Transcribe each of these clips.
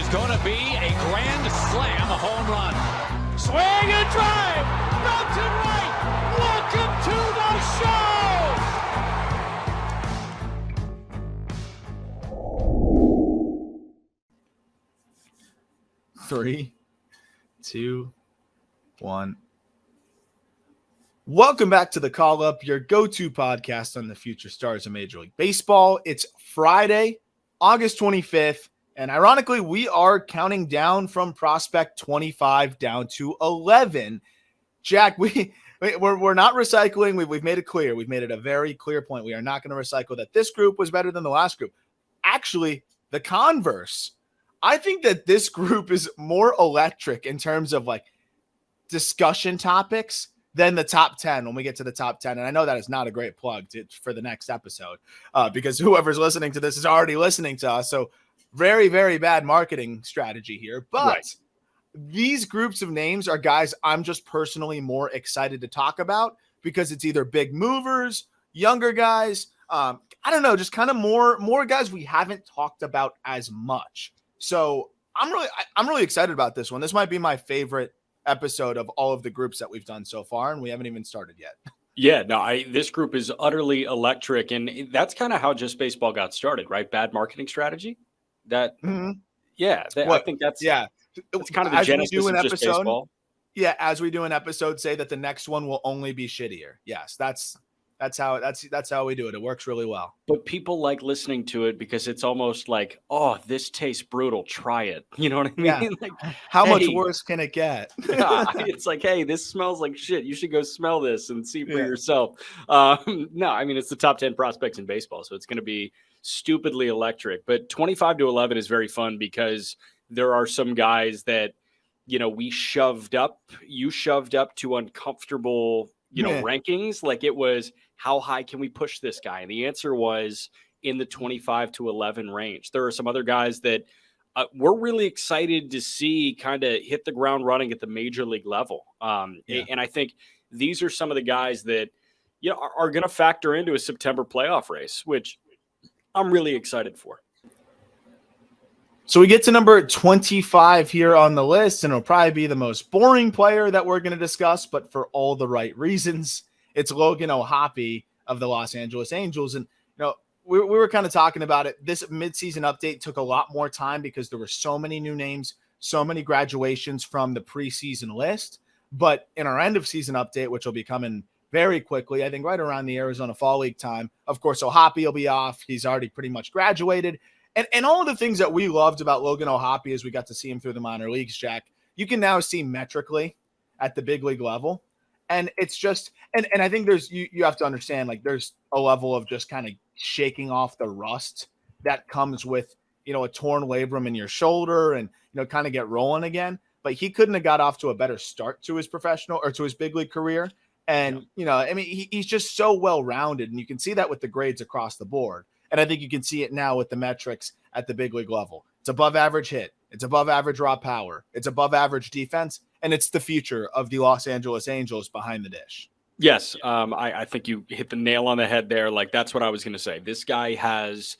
is going to be a grand slam home run. Swing and drive. Belton right. Welcome to the show. 3, 2, 1. Welcome back to the Call Up, your go-to podcast on the future stars of Major League Baseball. It's Friday, August 25th, and ironically, we are counting down from prospect 25 down to 11. Jack, we're not recycling. We've made it clear. We've made it a very clear point. We are not going to recycle that this group was better than the last group. Actually, the converse. I think that this group is more electric in terms of like discussion topics than the top 10 when we get to the top 10. And I know that is not a great plug for the next episode because whoever's listening to this is already listening to us. So very, very bad marketing strategy here. But These groups of names are guys I'm just personally more excited to talk about because it's either big movers, younger guys. I don't know, just kind of more guys we haven't talked about as much. So I'm really excited about this one. This might be my favorite episode of all of the groups that we've done so far, and we haven't even started yet. Yeah, no, this group is utterly electric, and that's kind of how Just Baseball got started, right? Bad marketing strategy. I think that's it's kind of the genesis of Just Baseball. Yeah, as we do an episode, say that the next one will only be shittier. Yes, that's how we do it. It works really well. But people like listening to it because it's almost like, oh, this tastes brutal. Try it. You know what I mean? Yeah. Like, how much worse can it get? It's like, hey, this smells like shit. You should go smell this and see for yourself. No, I mean, it's the top 10 prospects in baseball, so it's going to be stupidly electric. But 25 to 11 is very fun because there are some guys that, you shoved up to uncomfortable rankings. Like it was, how high can we push this guy? And the answer was in the 25 to 11 range. There are some other guys that we're really excited to see kind of hit the ground running at the major league level. And I think these are some of the guys that, are going to factor into a September playoff race, which I'm really excited for. So we get to number 25 here on the list, and it'll probably be the most boring player that we're going to discuss, but for all the right reasons. It's Logan Hosmer of the Los Angeles Angels. And, we were kind of talking about it. This midseason update took a lot more time because there were so many new names, so many graduations from the preseason list. But in our end of season update, which will be coming very quickly, I think right around the Arizona Fall League time, of course, Hosmer will be off. He's already pretty much graduated. And all of the things that we loved about Logan Hosmer as we got to see him through the minor leagues, Jack, you can now see metrically at the big league level. And it's just, and I think you have to understand, like there's a level of just kind of shaking off the rust that comes with, a torn labrum in your shoulder and, kind of get rolling again. But he couldn't have got off to a better start to his professional or to his big league career. And, he's just so well-rounded, and you can see that with the grades across the board. And I think you can see it now with the metrics at the big league level. It's above average hit. It's above average raw power. It's above average defense. And it's the future of the Los Angeles Angels behind the dish. Yes. I think you hit the nail on the head there. Like, that's what I was going to say. This guy has,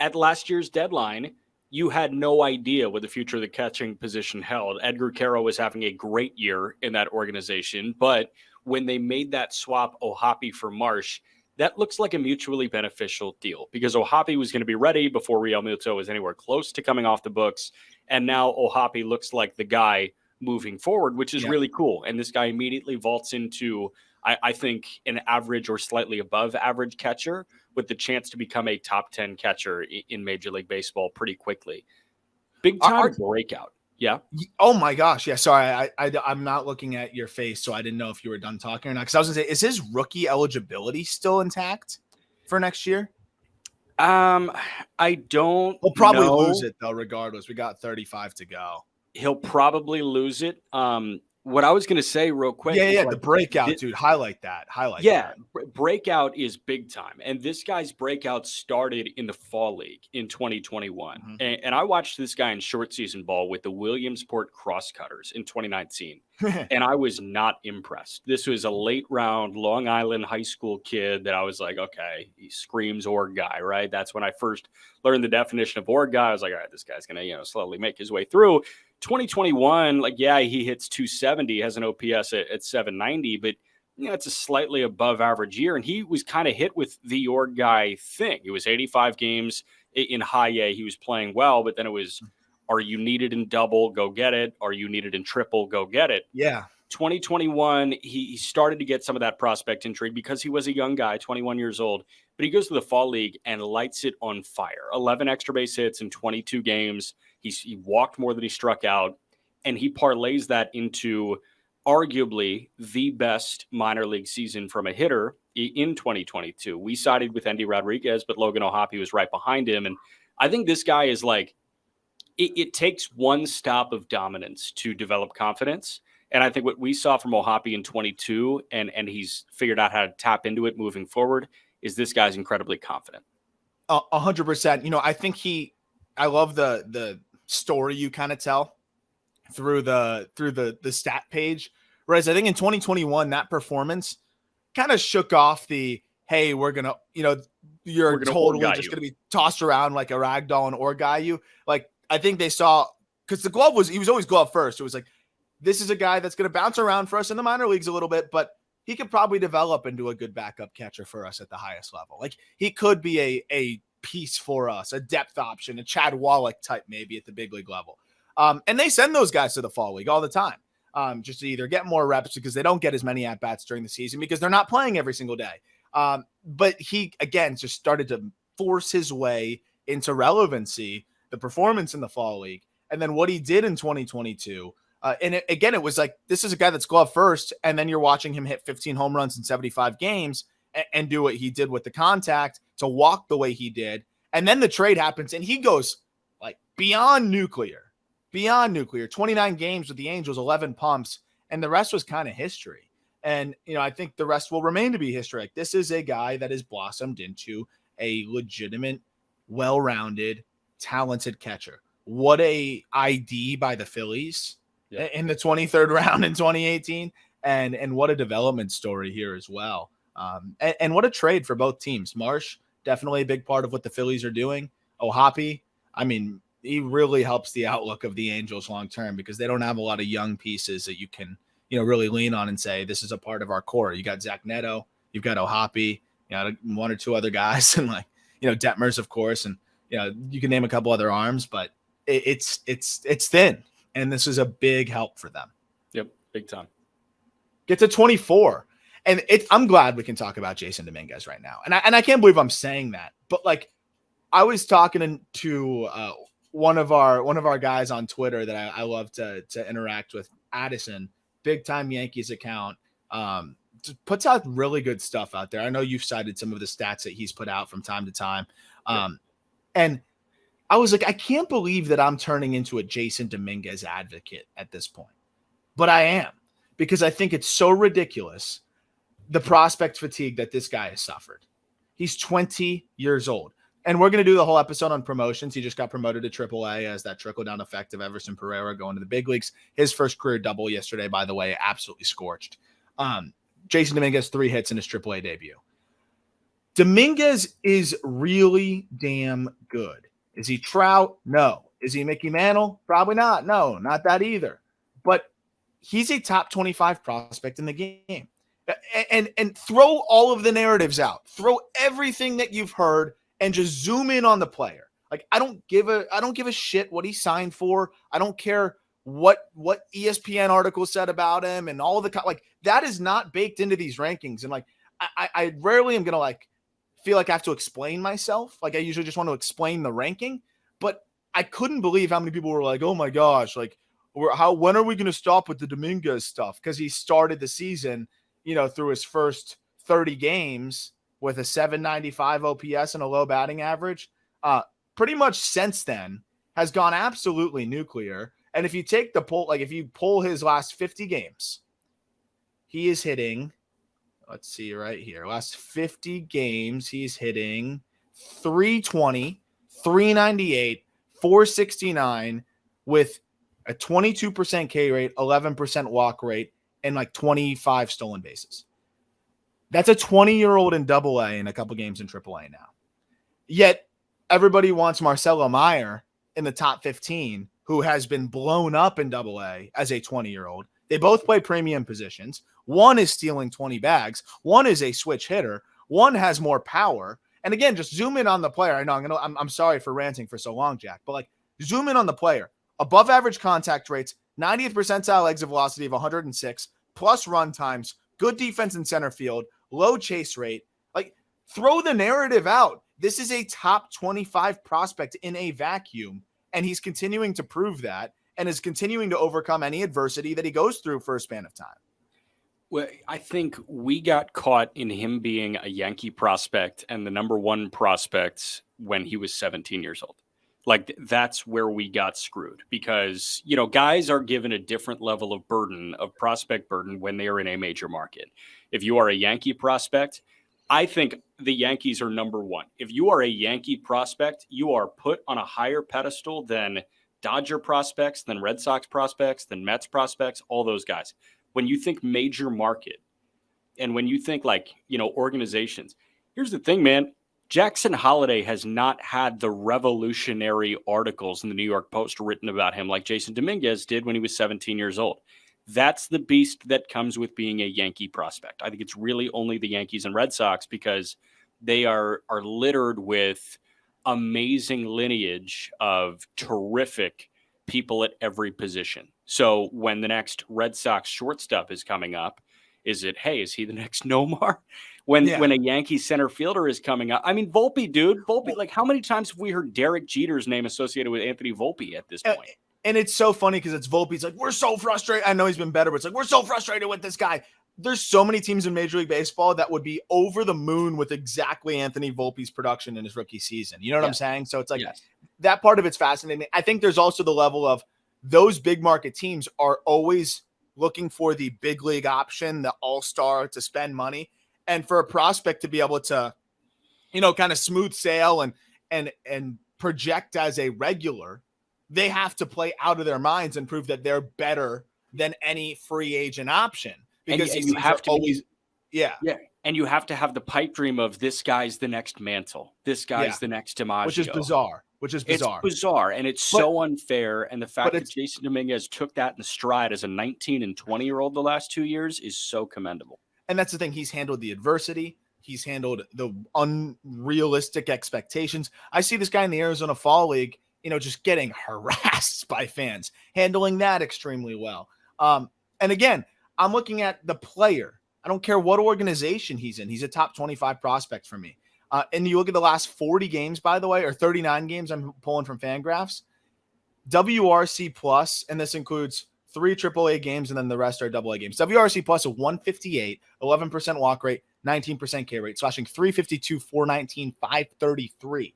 at last year's deadline, you had no idea what the future of the catching position held. Edgar Caro was having a great year in that organization. But when they made that swap, Hosmer for Marsh, that looks like a mutually beneficial deal because Hosmer was going to be ready before Real Muto was anywhere close to coming off the books. And now Hosmer looks like the guy moving forward, which is really cool. And this guy immediately vaults into, I think, an average or slightly above average catcher with the chance to become a top 10 catcher in Major League Baseball pretty quickly. Big time breakout. Yeah. Oh my gosh. Yeah. Sorry. I'm not looking at your face, so I didn't know if you were done talking or not. Cause I was gonna say, is his rookie eligibility still intact for next year? I don't We'll probably lose it though. Regardless, we got 35 to go. He'll probably lose it. what I was going to say real quick. Yeah, like, the breakout, dude. Highlight that. Yeah, breakout is big time. And this guy's breakout started in the fall league in 2021. Mm-hmm. And I watched this guy in short season ball with the Williamsport Crosscutters in 2019. And I was not impressed. This was a late round Long Island high school kid that I was like, okay, he screams org guy, right? That's when I first learned the definition of org guy. I was like, all right, this guy's going to, slowly make his way through. 2021, he hits 270, has an OPS at 790, but it's a slightly above average year. And he was kind of hit with the org guy thing. It was 85 games in high A. He was playing well, but then it was, are you needed in double? Go get it. Are you needed in triple? Go get it. Yeah. 2021, he started to get some of that prospect intrigue because he was a young guy, 21 years old, but he goes to the fall league and lights it on fire. 11 extra base hits in 22 games. He walked more than he struck out, and he parlays that into arguably the best minor league season from a hitter in 2022. We sided with Andy Rodriguez, but Logan Hosmer was right behind him. And I think this guy is like, it takes one stop of dominance to develop confidence. And I think what we saw from Hosmer in 22, and he's figured out how to tap into it moving forward, is this guy's incredibly confident. 100%. I think I love the story you kind of tell through the stat page. Whereas I think in 2021, that performance kind of shook off the, hey, we're going to, you're totally just going to be tossed around like a rag doll and org guy you. Like, I think they saw, because he was always glove first. It was like, this is a guy that's going to bounce around for us in the minor leagues a little bit, but he could probably develop into a good backup catcher for us at the highest level. Like, he could be a piece for us, a depth option, a Chad Wallach type maybe at the big league level. And they send those guys to the fall league all the time, just to either get more reps because they don't get as many at-bats during the season because they're not playing every single day. But he, again, just started to force his way into relevancy, the performance in the fall league, and then what he did in 2022. It was like, this is a guy that's glove first, and then you're watching him hit 15 home runs in 75 games and do what he did with the contact to walk the way he did. And then the trade happens, and he goes like beyond nuclear, 29 games with the Angels, 11 pumps, and the rest was kind of history. And, I think the rest will remain to be history. Like, this is a guy that has blossomed into a legitimate, well-rounded, talented catcher. What a ID by the Phillies in the 23rd round in 2018. And what a development story here as well. And what a trade for both teams. Marsh, definitely a big part of what the Phillies are doing. Hosmer, I mean, he really helps the outlook of the Angels long-term because they don't have a lot of young pieces that you can, really lean on and say, this is a part of our core. You got Zach Neto, you've got Hosmer, one or two other guys, and Detmers, of course. And, you can name a couple other arms, but it's thin. And this is a big help for them. Yep. Big time. Get to 24. And I'm glad we can talk about Jason Dominguez right now. And I can't believe I'm saying that, but I was talking to one of our guys on Twitter that I love to interact with, Addison, big time Yankees account, puts out really good stuff out there. I know you've cited some of the stats that he's put out from time to time. And I was like, I can't believe that I'm turning into a Jason Dominguez advocate at this point, but I am, because I think it's so ridiculous, the prospect fatigue that this guy has suffered. He's 20 years old. And we're going to do the whole episode on promotions. He just got promoted to AAA as that trickle-down effect of Everson Pereira going to the big leagues. His first career double yesterday, by the way, absolutely scorched. Jason Dominguez, 3 hits in his AAA debut. Dominguez is really damn good. Is he Trout? No. Is he Mickey Mantle? Probably not. No, not that either. But he's a top 25 prospect in the game. And throw all of the narratives out. Throw everything that you've heard and just zoom in on the player. Like, I don't give a shit what he signed for. I don't care what ESPN article said about him and all the that is not baked into these rankings. And I rarely am gonna feel like I have to explain myself. I usually just want to explain the ranking, but I couldn't believe how many people were like, oh my gosh, when are we going to stop with the Dominguez stuff? Because he started the season, through his first 30 games with a 795 OPS and a low batting average. Pretty much since then has gone absolutely nuclear. And if you take the poll, like if you pull his last 50 games, he is hitting, let's see right here, last 50 games, he's hitting 320, 398, 469 with a 22% K rate, 11% walk rate, and like 25 stolen bases. That's a 20-year-old in AA in a couple games in AAA now. Yet everybody wants Marcelo Meyer in the top 15, who has been blown up in AA as a 20-year-old. They both play premium positions. One is stealing 20 bags. One is a switch hitter. One has more power. And again, just zoom in on the player. I know I'm sorry for ranting for so long, Jack, but like zoom in on the player. Above average contact rates, 90th percentile exit velocity of 106, plus run times, good defense in center field, low chase rate. Like, throw the narrative out. This is a top 25 prospect in a vacuum, and he's continuing to prove that and is continuing to overcome any adversity that he goes through for a span of time. Well, I think we got caught in him being a Yankee prospect and the number one prospect when he was 17 years old. Like, that's where we got screwed because, you know, guys are given a different level of burden, of prospect burden when they are in a major market. If you are a Yankee prospect, I think the Yankees are number one. If you are a Yankee prospect, you are put on a higher pedestal than Dodger prospects, than Red Sox prospects, than Mets prospects, all those guys. When you think major market and when you think like, you know, organizations, here's the thing, man. Jackson Holliday has not had the revolutionary articles in the New York Post written about him like Jason Dominguez did when he was 17 years old. That's the beast that comes with being a Yankee prospect. I think it's really only the Yankees and Red Sox because they are littered with amazing lineage of terrific people at every position. So when the next Red Sox shortstop is coming up, is it, hey, is he the next Nomar? When a Yankee center fielder is coming up, I mean, Volpe, dude, like how many times have we heard Derek Jeter's name associated with Anthony Volpe at this point? And it's so funny because it's Volpe. It's like, we're so frustrated. I know he's been better, but it's like, we're so frustrated with this guy. There's so many teams in Major League Baseball that would be over the moon with exactly Anthony Volpe's production in his rookie season. You know what I'm saying? So it's like that part of it's fascinating. I think there's also the level of those big market teams are always looking for the big league option, the all-star to spend money. And for a prospect to be able to, you know, kind of smooth sail and project as a regular, they have to play out of their minds and prove that they're better than any free agent option. Because you have to always, and you have to have the pipe dream of this guy's the next Mantle, this guy's the next DiMaggio, which is bizarre. It's bizarre, and it's so unfair. And the fact that Jason Dominguez took that in stride as a 19 and 20-year-old the last 2 years is so commendable. And that's the thing. He's handled the adversity. He's handled the unrealistic expectations. I see this guy in the Arizona Fall League, you know, just getting harassed by fans, handling that extremely well. And again, I'm looking at the player. I don't care what organization he's in. He's a top 25 prospect for me. And you look at the last 40 games, by the way, or 39 games I'm pulling from Fangraphs, WRC plus, and this includes 3 AAA games, and then the rest are AA games. WRC plus a 158, 11% walk rate, 19% K rate, slashing 352, 419, 533.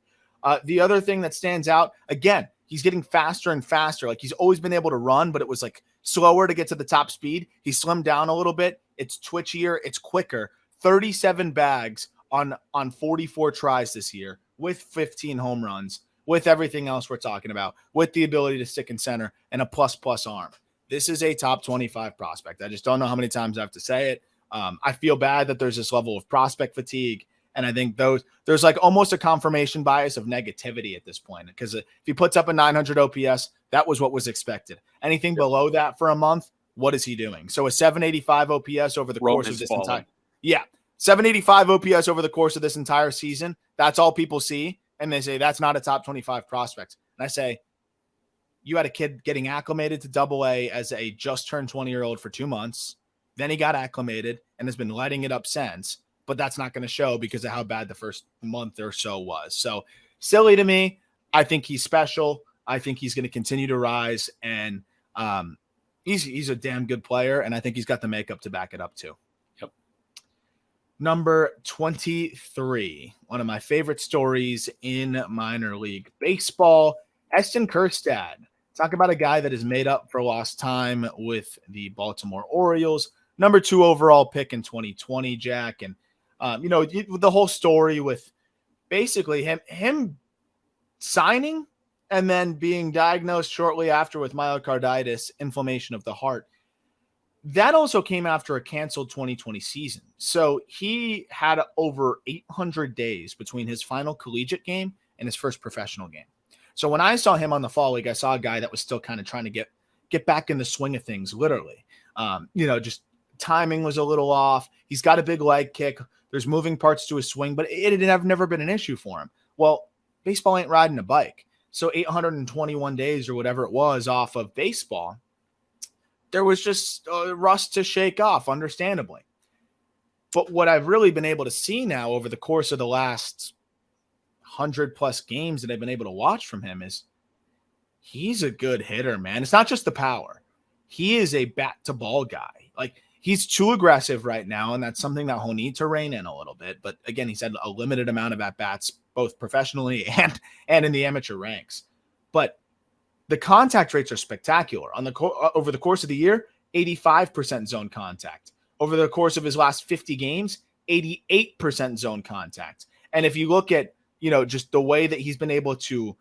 The other thing that stands out, again, he's getting faster and faster. Like he's always been able to run, but it was like slower to get to the top speed. He slimmed down a little bit. It's twitchier. It's quicker. 37 bags on 44 tries this year with 15 home runs, with everything else we're talking about, with the ability to stick in center and a plus arm. This is a top 25 prospect. I just don't know how many times I have to say it. I feel bad that there's this level of prospect fatigue. And I think there's like almost a confirmation bias of negativity at this point, because if he puts up a 900 OPS, that was what was expected. Anything below that for a month, what is he doing? So a 785 OPS over the course of this entire 785 OPS over the course of this entire season. That's all people see. And they say that's not a top 25 prospect. And I say, you had a kid getting acclimated to AA as a just turned 20-year-old for 2 months. Then he got acclimated and has been lighting it up since. But that's not going to show because of how bad the first month or so was. So silly to me. I think he's special. I think he's going to continue to rise. And he's a damn good player. And I think he's got the makeup to back it up too. Yep. Number 23, one of my favorite stories in minor league baseball, Eston Kjerstad Talk about a guy that has made up for lost time with the Baltimore Orioles. Number 2 overall pick in 2020, Jack. And, the whole story with basically him signing and then being diagnosed shortly after with myocarditis, inflammation of the heart. That also came after a canceled 2020 season. So he had over 800 days between his final collegiate game and his first professional game. So when I saw him on the fall league, I saw a guy that was still kind of trying to get back in the swing of things, literally. Just timing was a little off. He's got a big leg kick. There's moving parts to his swing, but it had never been an issue for him. Well, baseball ain't riding a bike. So 821 days or whatever it was off of baseball, there was just rust to shake off, understandably. But what I've really been able to see now over the course of the last 100+ games that I've been able to watch from him is he's a good hitter, man. It's not just the power. He is a bat-to-ball guy. Like, he's too aggressive right now, and that's something that he'll need to rein in a little bit. But, again, he's had a limited amount of at-bats, both professionally and in the amateur ranks. But the contact rates are spectacular. Over the course of the year, 85% zone contact. Over the course of his last 50 games, 88% zone contact. And if you look at, just the way that he's been able to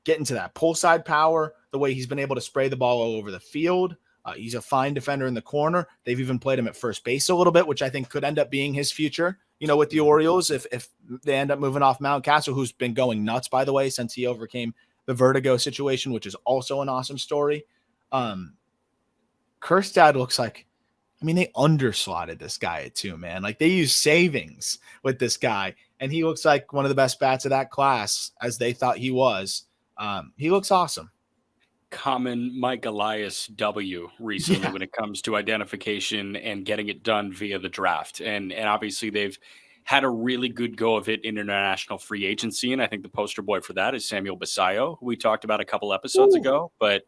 get into that pull side power, the way he's been able to spray the ball all over the field, he's a fine defender in the corner. They've even played him at first base a little bit, which I think could end up being his future, with the Orioles if they end up moving off Mountcastle, who's been going nuts, by the way, since he overcame the vertigo situation, which is also an awesome story. Kjerstad looks like, they underslotted this guy at 2, man. Like, they use savings with this guy, and he looks like one of the best bats of that class, as they thought he was. He looks awesome. Common Mike Elias W recently when it comes to identification and getting it done via the draft. And obviously they've had a really good go of it in international free agency. And I think the poster boy for that is Samuel Basayo, who we talked about a couple episodes ago. But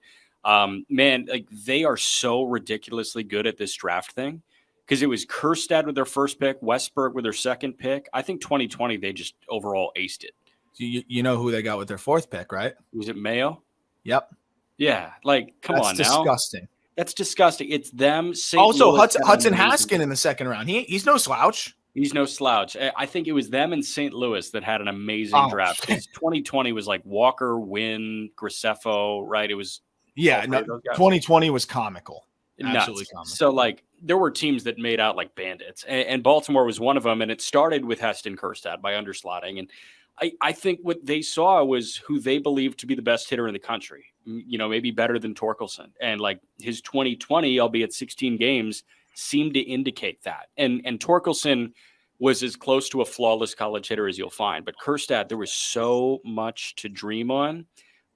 man, like, they are so ridiculously good at this draft thing, because it was Kjerstad with their first pick, Westberg with their second pick. I think 2020, they just overall aced it. You know who they got with their 4th pick, right? Was it Mayo? Yep. Yeah. Like, come on now. That's disgusting. That's disgusting. It's them. Also, Hudson Haskin in the second round. He's no slouch. He's no slouch. I think it was them in St. Louis that had an amazing draft. 2020 was like Walker, Wynn, Graceffo, right? It was. Yeah, no, 2020 was comical. Absolutely comical. So, like, there were teams that made out like bandits, and Baltimore was one of them. And it started with Heston Kjerstad by underslotting. And I think what they saw was who they believed to be the best hitter in the country, maybe better than Torkelson. And, like, his 2020, albeit 16 games, seemed to indicate that. And Torkelson was as close to a flawless college hitter as you'll find. But Kjerstad, there was so much to dream on.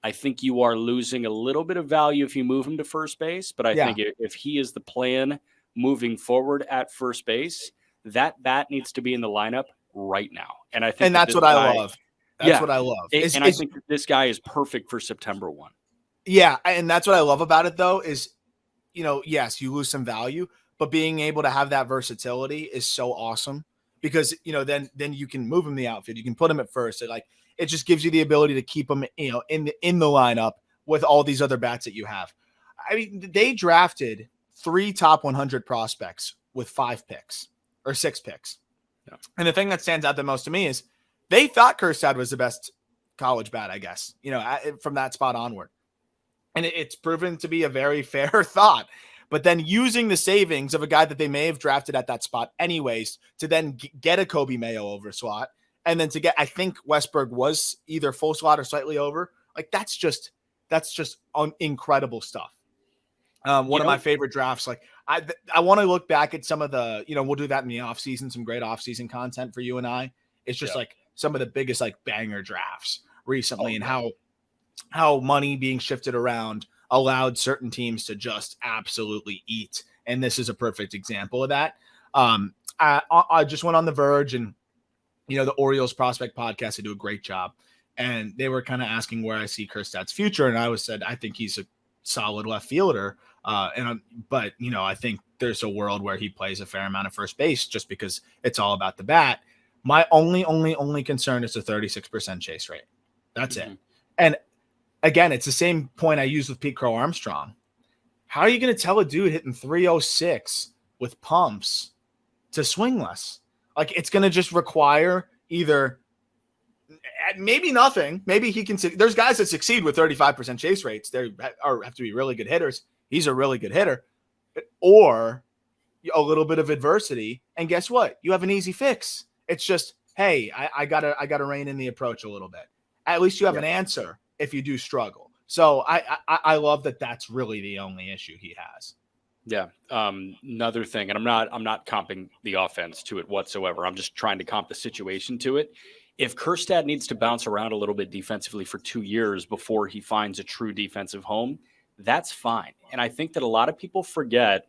I think you are losing a little bit of value if you move him to first base. But I think if he is the plan moving forward at first base, that needs to be in the lineup right now. And I think that's what I love. That's what I love. I think that this guy is perfect for September 1. Yeah. And that's what I love about it, though, is, yes, you lose some value, but being able to have that versatility is so awesome, because, then you can move him in the outfield. You can put him at first. It just gives you the ability to keep him, in the lineup with all these other bats that you have. They drafted 3 top 100 prospects with 5 picks or 6 picks. Yeah. And the thing that stands out the most to me is they thought Kjerstad was the best college bat, I guess, from that spot onward. And it's proven to be a very fair thought. But then using the savings of a guy that they may have drafted at that spot anyways to then get a Kobe Mayo over slot, and then to get, I think Westberg was either full slot or slightly over. Like, that's just incredible stuff. One of my favorite drafts. Like, I want to look back at some of the, we'll do that in the off season, some great off season content for you and I. It's just like some of the biggest, like, banger drafts recently, and how money being shifted around allowed certain teams to just absolutely eat. And this is a perfect example of that. I just went on The Verge, and, the Orioles Prospect Podcast, they do a great job. And they were kind of asking where I see Kjerstad's future. And I said, I think he's a solid left fielder. But I think there's a world where he plays a fair amount of first base just because it's all about the bat. My only concern is the 36% chase rate. That's it. And again, it's the same point I used with Pete Crow Armstrong. How are you going to tell a dude hitting 306 with pumps to swing less? Like, it's going to just require either maybe nothing. Maybe he can. There's guys that succeed with 35% chase rates. They have to be really good hitters. He's a really good hitter. Or a little bit of adversity. And guess what? You have an easy fix. It's just, hey, I gotta rein in the approach a little bit. At least you have an answer if you do struggle. So I love that that's really the only issue he has. Yeah. Another thing, and I'm not comping the offense to it whatsoever. I'm just trying to comp the situation to it. If Kjerstad needs to bounce around a little bit defensively for 2 years before he finds a true defensive home, that's fine. And I think that a lot of people forget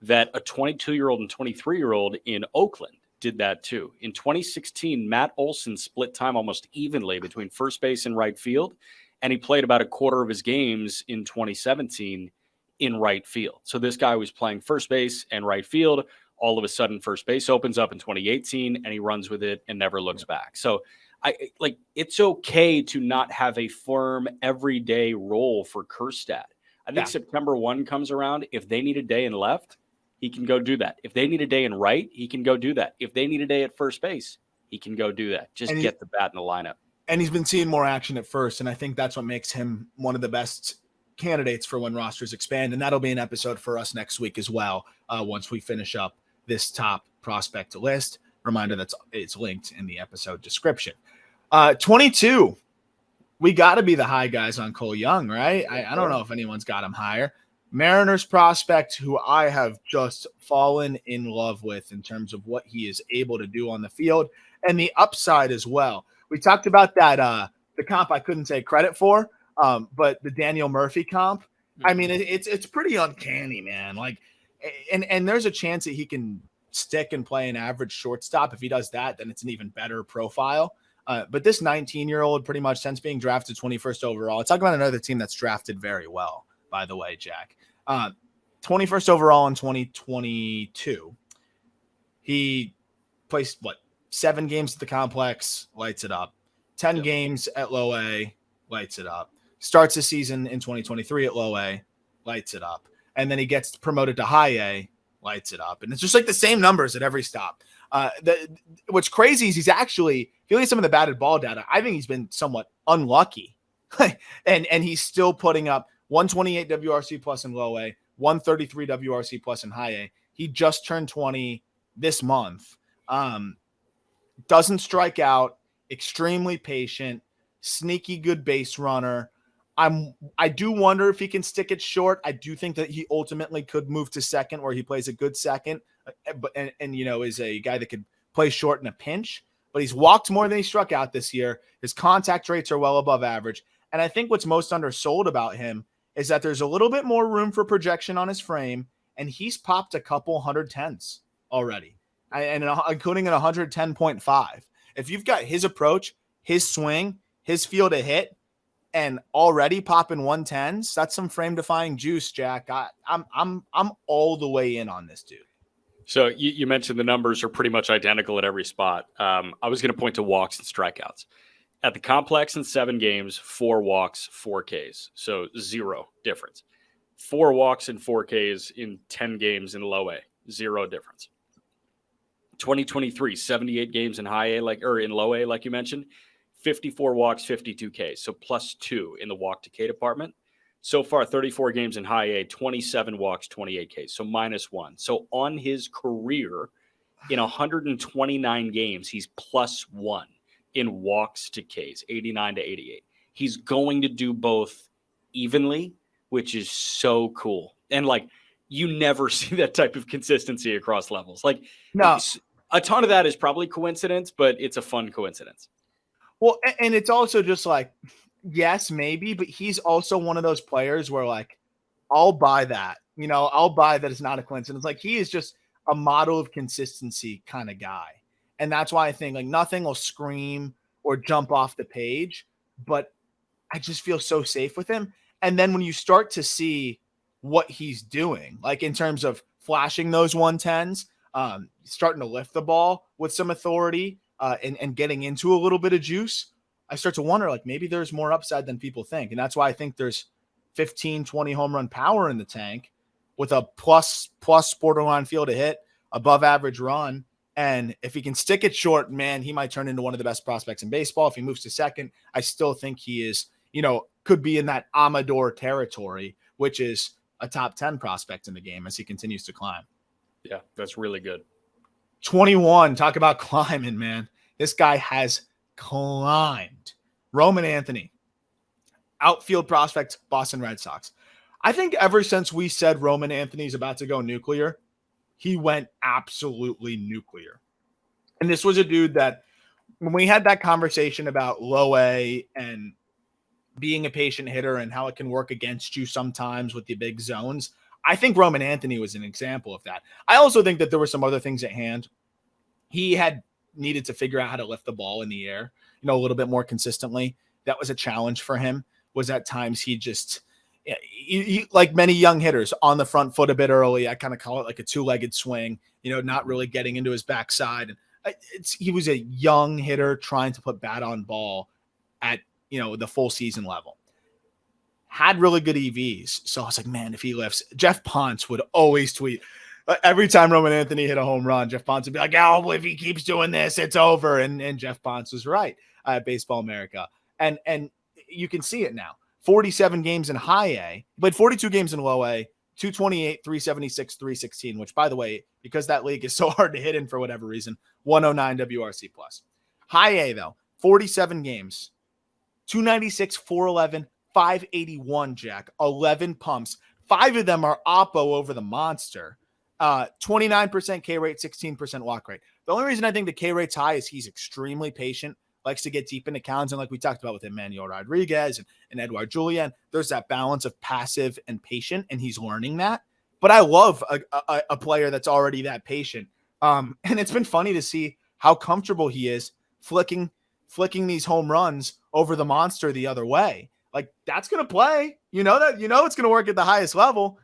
that a 22-year-old and 23-year-old in Oakland did that too. In 2016, Matt Olson split time almost evenly between first base and right field, and he played about a quarter of his games in 2017 in right field. So this guy was playing first base and right field. All of a sudden, first base opens up in 2018, and he runs with it and never looks back. So it's okay to not have a firm everyday role for Kjerstad. I think September 1 comes around. If they need a day in left, he can go do that. If they need a day in right, he can go do that. If they need a day at first base, he can go do that. Just get the bat in the lineup. And he's been seeing more action at first, and I think that's what makes him one of the best candidates for when rosters expand. And that'll be an episode for us next week as well, once we finish up this top prospect list. Reminder that it's linked in the episode description. 22. We got to be the high guys on Cole Young, right? I don't know if anyone's got him higher. Mariners prospect who I have just fallen in love with in terms of what he is able to do on the field and the upside as well. We talked about that, the comp I couldn't take credit for, but the Daniel Murphy comp. I mean, it's pretty uncanny, man. Like, and there's a chance that he can stick and play an average shortstop. If he does that, then it's an even better profile. But this 19-year-old, pretty much since being drafted 21st overall, let's talk about another team that's drafted very well, by the way, Jack. 21st overall in 2022. He placed, 7 games at the complex, lights it up. 10 games at low A, lights it up. Starts the season in 2023 at low A, lights it up. And then he gets promoted to high A, lights it up. And it's just like the same numbers at every stop. What's crazy is he's actually, if you look at some of the batted ball data, I think he's been somewhat unlucky. and he's still putting up 128 WRC plus in low A, 133 WRC plus in high A. He just turned 20 this month. Doesn't strike out, extremely patient, sneaky good base runner. I do wonder if he can stick it short. I do think that he ultimately could move to second where he plays a good second, and is a guy that could play short in a pinch. But he's walked more than he struck out this year. His contact rates are well above average. And I think what's most undersold about him is that there's a little bit more room for projection on his frame, and he's popped a couple 110s already, and including an 110.5. If you've got his approach, his swing, his feel to hit, and already popping 110s, that's some frame-defying juice, Jack. I'm all the way in on this dude. So you mentioned the numbers are pretty much identical at every spot. I was going to point to walks and strikeouts. At the complex in 7 games, 4 walks, 4 Ks. So 0 difference. 4 walks and 4 Ks in 10 games in low A. 0 difference. 2023, 78 games in high A, in low A, like you mentioned. 54 walks, 52 Ks. So +2 in the walk to K department. So far, 34 games in high A, 27 walks, 28 Ks. So -1. So on his career, in 129 games, he's +1 in walks to Ks, 89 to 88. He's going to do both evenly, which is so cool. And you never see that type of consistency across levels. No, a ton of that is probably coincidence, but it's a fun coincidence. Well, and it's also just yes, maybe, but he's also one of those players where I'll buy that. I'll buy that it's not a coincidence. He is just a model of consistency kind of guy. And that's why I think nothing will scream or jump off the page, but I just feel so safe with him. And then when you start to see what he's doing, in terms of flashing those 110s, starting to lift the ball with some authority and getting into a little bit of juice, I start to wonder, like, maybe there's more upside than people think. And that's why I think there's 15, 20 home run power in the tank with a plus borderline field to hit, above average run. And if he can stick it short, man, he might turn into one of the best prospects in baseball. If he moves to second, I still think he is, could be in that Amador territory, which is a top 10 prospect in the game as he continues to climb. Yeah, that's really good. 21, talk about climbing, man. This guy has climbed. Roman Anthony, outfield prospect, Boston Red Sox. I think ever since we said Roman Anthony's about to go nuclear, he went absolutely nuclear. And this was a dude that when we had that conversation about low A and being a patient hitter and how it can work against you sometimes with the big zones, I think Roman Anthony was an example of that. I also think that there were some other things at hand. He had needed to figure out how to lift the ball in the air, a little bit more consistently. That was a challenge for him. Was at times he just, he, like many young hitters, on the front foot a bit early. I kind of call it like a two-legged swing, not really getting into his backside. And he was a young hitter trying to put bat on ball at, the full season level. Had really good EVs. So I was like, man, if he lifts, Jeff Ponce would always tweet. Every time Roman Anthony hit a home run, Jeff Ponce would be like, oh, if he keeps doing this, it's over. And Jeff Ponce was right at Baseball America. And you can see it now. 47 games in high A, but 42 games in low A, 228, 376, 316, which, by the way, because that league is so hard to hit in for whatever reason, 109 WRC plus. High A, though, 47 games, 296, 411, 581, Jack, 11 pumps. 5 of them are Oppo over the monster. 29% K rate, 16% walk rate. The only reason I think the K rate's high is he's extremely patient, likes to get deep into counts. And like we talked about with Emmanuel Rodriguez and Edouard Julien, there's that balance of passive and patient, and he's learning that. But I love a player that's already that patient. And it's been funny to see how comfortable he is flicking these home runs over the monster the other way. Like, that's going to play, it's going to work at the highest level.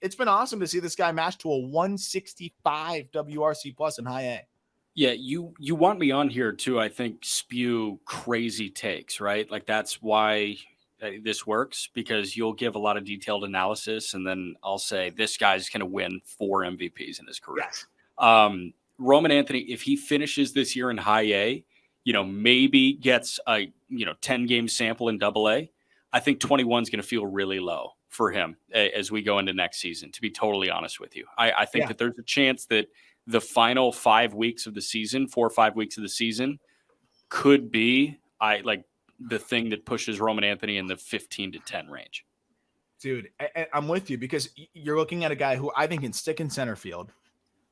It's been awesome to see this guy match to a 165 WRC plus in high A. Yeah, you want me on here to, I think, spew crazy takes, right? Like, that's why this works, because you'll give a lot of detailed analysis, and then I'll say this guy's going to win 4 MVPs in his career. Yes. Roman Anthony, if he finishes this year in high A, maybe gets a 10-game sample in double A, I think 21 is going to feel really low for him as we go into next season, to be totally honest with you. I think that there's a chance that the final 5 weeks of the season, 4 or 5 weeks of the season, could be the thing that pushes Roman Anthony in the 15 to 10 range. Dude, I'm with you, because you're looking at a guy who I think can stick in center field,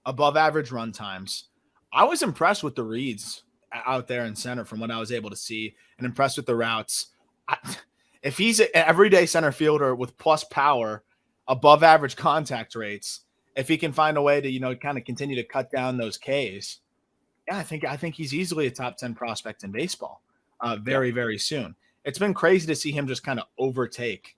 above average run times. I was impressed with the reads out there in center from what I was able to see, and impressed with the routes. If he's an everyday center fielder with plus power, above average contact rates, if he can find a way to, kind of continue to cut down those Ks, I think he's easily a top 10 prospect in baseball very, very soon. It's been crazy to see him just kind of overtake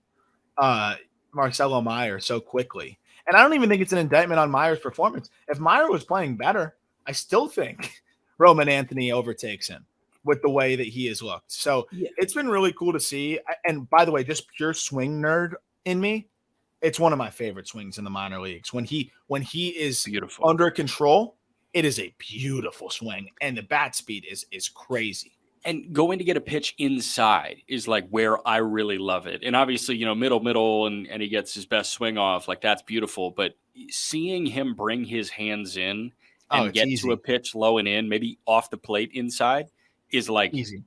Marcelo Meyer so quickly. And I don't even think it's an indictment on Meyer's performance. If Meyer was playing better, I still think Roman Anthony overtakes him with the way that he has looked. So It's been really cool to see. And by the way, just pure swing nerd in me, it's one of my favorite swings in the minor leagues. When he is beautiful under control, it is a beautiful swing, and the bat speed is crazy. And going to get a pitch inside is like where I really love it. And obviously, middle, and he gets his best swing off. Like, that's beautiful. But seeing him bring his hands in and get to a pitch low and in, maybe off the plate inside, is like easy,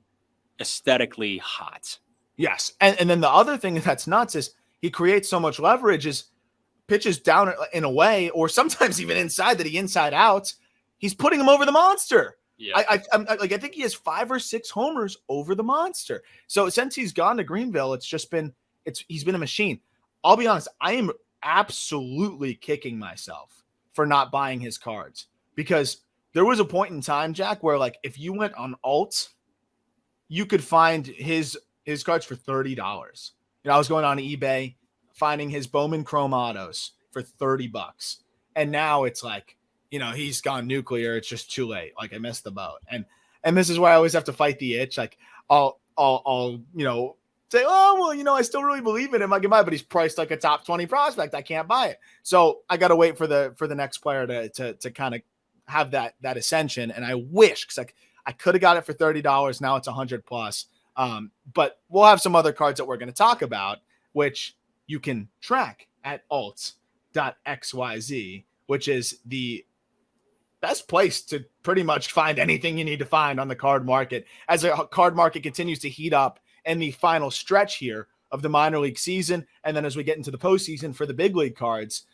aesthetically hot. Yes. And then the other thing that's nuts is he creates so much leverage, is pitches down in a way, or sometimes even inside, that he inside out, he's putting him over the monster. Yeah. I think he has 5 or 6 homers over the monster. So since he's gone to Greenville, he's been a machine. I'll be honest, I am absolutely kicking myself for not buying his cards, because there was a point in time, Jack, where like if you went on alt, you could find his cards for $30. I was going on eBay, finding his Bowman Chrome Autos for $30. And now it's like, he's gone nuclear. It's just too late. Like, I missed the boat. And this is why I always have to fight the itch. Like, I'll I'll say, oh, well, I still really believe in him. I can buy it, but he's priced like a top 20 prospect. I can't buy it. So I got to wait for the next player to kind of have that ascension. And I wish, because I could have got it for $30. Now it's $100 plus. But we'll have some other cards that we're going to talk about, which you can track at alt.xyz, which is the best place to pretty much find anything you need to find on the card market as the card market continues to heat up in the final stretch here of the minor league season. And then as we get into the postseason for the big league cards,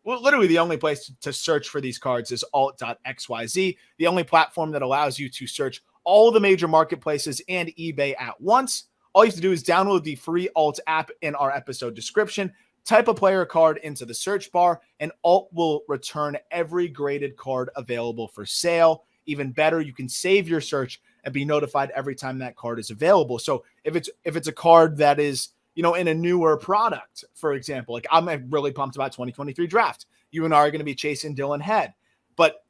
well, literally the only place to search for these cards is alt.xyz, the only platform that allows you to search all the major marketplaces and eBay at once. All you have to do is download the free Alt app in our episode description, type a player card into the search bar, and Alt will return every graded card available for sale. Even better, you can save your search and be notified every time that card is available. So if it's a card that is, in a newer product, for example, like I'm really pumped about 2023 draft. You and I are going to be chasing Dylan Head, but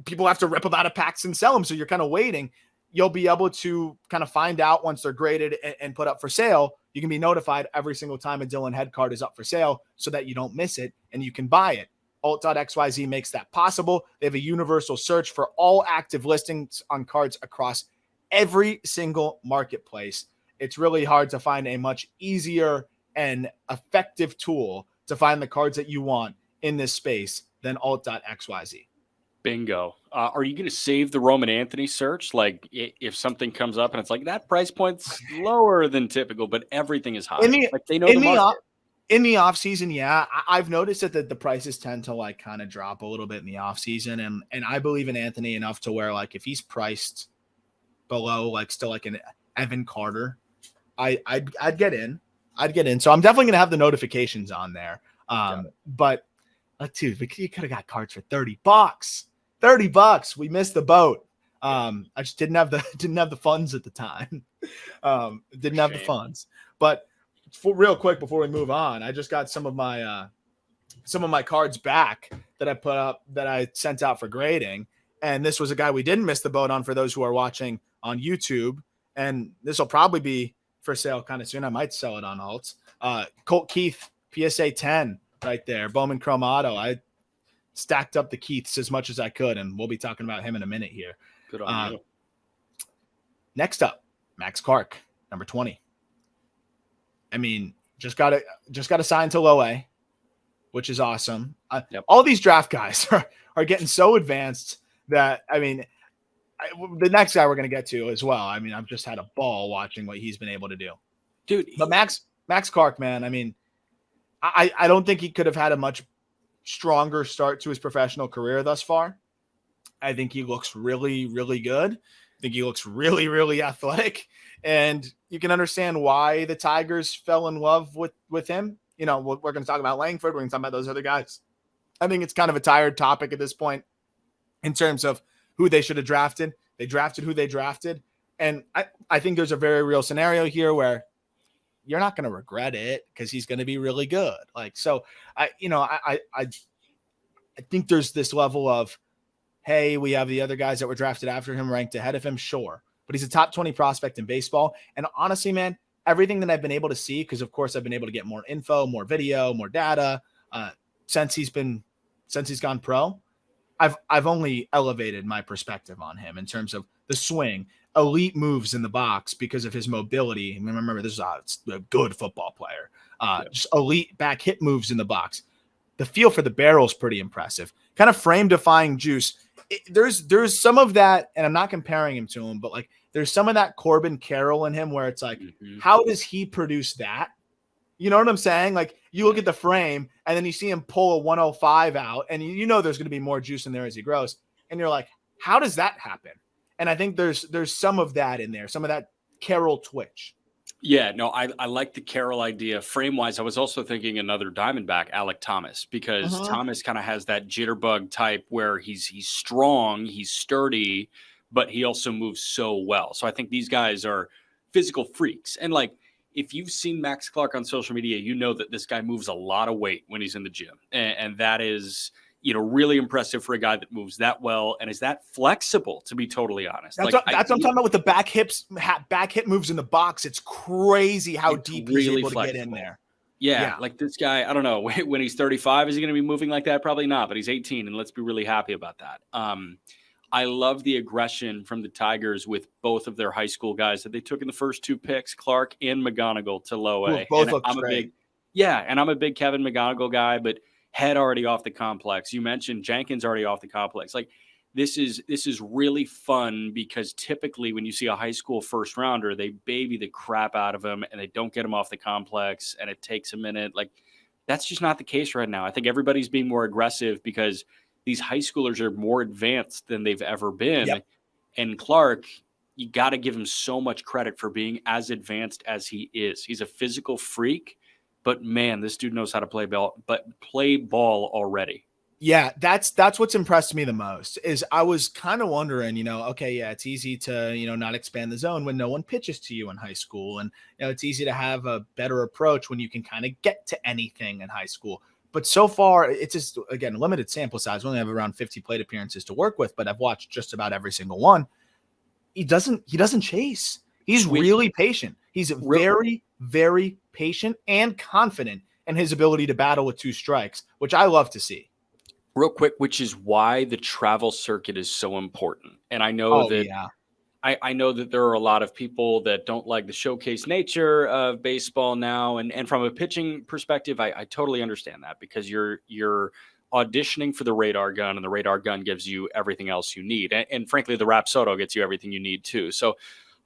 people have to rip them out of packs and sell them. So you're kind of waiting. You'll be able to kind of find out once they're graded and put up for sale. You can be notified every single time a Dylan Head card is up for sale so that you don't miss it and you can buy it. Alt.xyz makes that possible. They have a universal search for all active listings on cards across every single marketplace. It's really hard to find a much easier and effective tool to find the cards that you want in this space than alt.xyz. Bingo. Are you going to save the Roman Anthony search? Like if something comes up and it's like that price point's lower than typical, but everything is high. Like they know the market. In the off season, yeah, I've noticed that the prices tend to like kind of drop a little bit in the off season, and I believe in Anthony enough to where like if he's priced below like still like an Evan Carter, I'd get in. So I'm definitely gonna have the notifications on there. But dude, you could have got cards for $30. $30. We missed the boat. I just didn't have the funds at the time. Didn't have the funds. But real quick before we move on, I just got some of my cards back that I put up that I sent out for grading. And this was a guy we didn't miss the boat on for those who are watching on YouTube. And this will probably be for sale kind of soon. I might sell it on Alt. Colt Keith, PSA 10 right there. Bowman Chrome Auto. I stacked up the Keiths as much as I could, and we'll be talking about him in a minute here. Good on you. Next up, Max Clark, number 20. I mean, just got assigned to low A, which is awesome. All these draft guys are getting so advanced that, I mean, the next guy we're going to get to as well. I mean, I've just had a ball watching what he's been able to do. Dude. But Max Clark, man, I mean, I don't think he could have had a much stronger start to his professional career thus far. I think he looks really, really good. I think he looks really, really athletic. And you can understand why the Tigers fell in love with him. We're going to talk about Langford. We're going to talk about those other guys. I think it's kind of a tired topic at this point in terms of who they should have drafted. They drafted who they drafted. And I think there's a very real scenario here where you're not going to regret it because he's going to be really good. Like, so I think there's this level of, hey, we have the other guys that were drafted after him ranked ahead of him. Sure. But he's a top 20 prospect in baseball. And honestly, man, everything that I've been able to see, because of course I've been able to get more info, more video, more data, since he's gone pro, I've only elevated my perspective on him in terms of the swing, elite moves in the box because of his mobility. And remember, this is a good football player. Just elite back hit moves in the box. The feel for the barrel is pretty impressive. Kind of frame defying juice. There's some of that, and I'm not comparing him to him, but like there's some of that Corbin Carroll in him where it's like, how does he produce that? You know what I'm saying? Like you look at the frame and then you see him pull a 105 out and there's going to be more juice in there as he grows. And you're like, how does that happen? And I think there's some of that in there, some of that Carroll twitch. Yeah, no, I like the Carroll idea. Frame-wise, I was also thinking another Diamondback, Alec Thomas, because Thomas kind of has that jitterbug type where he's strong, he's sturdy, but he also moves so well. So I think these guys are physical freaks. And like, if you've seen Max Clark on social media, you know that this guy moves a lot of weight when he's in the gym. And that is, really impressive for a guy that moves that well and is that flexible, to be totally honest. That's what I'm talking about with the back hip moves in the box. It's crazy how deep he's able to get in there. Yeah, like this guy, I don't know, when he's 35, is he going to be moving like that? Probably not, but he's 18, and let's be really happy about that. I love the aggression from the Tigers with both of their high school guys that they took in the first 2 picks, Clark and McGonigal to low A. Both look great. And I'm a big Kevin McGonigal guy, but Head already off the complex. You mentioned Jenkins already off the complex. Like this is really fun because typically when you see a high school first rounder, they baby the crap out of him and they don't get him off the complex and it takes a minute. Like that's just not the case right now. I think everybody's being more aggressive because these high schoolers are more advanced than they've ever been. Yep. And Clark, you got to give him so much credit for being as advanced as he is. He's a physical freak. But man, this dude knows how to play ball already. Yeah, that's what's impressed me the most is I was kind of wondering, it's easy to, not expand the zone when no one pitches to you in high school. And, it's easy to have a better approach when you can kind of get to anything in high school. But so far, it's just, again, limited sample size. We only have around 50 plate appearances to work with, but I've watched just about every single one. He doesn't chase. He's really patient. He's very, very patient and confident in his ability to battle with 2 strikes, which I love to see. Real quick, which is why the travel circuit is so important. And I know I know that there are a lot of people that don't like the showcase nature of baseball now. And from a pitching perspective, I totally understand that because you're auditioning for the radar gun and the radar gun gives you everything else you need. And frankly, the Rapsodo gets you everything you need too. So,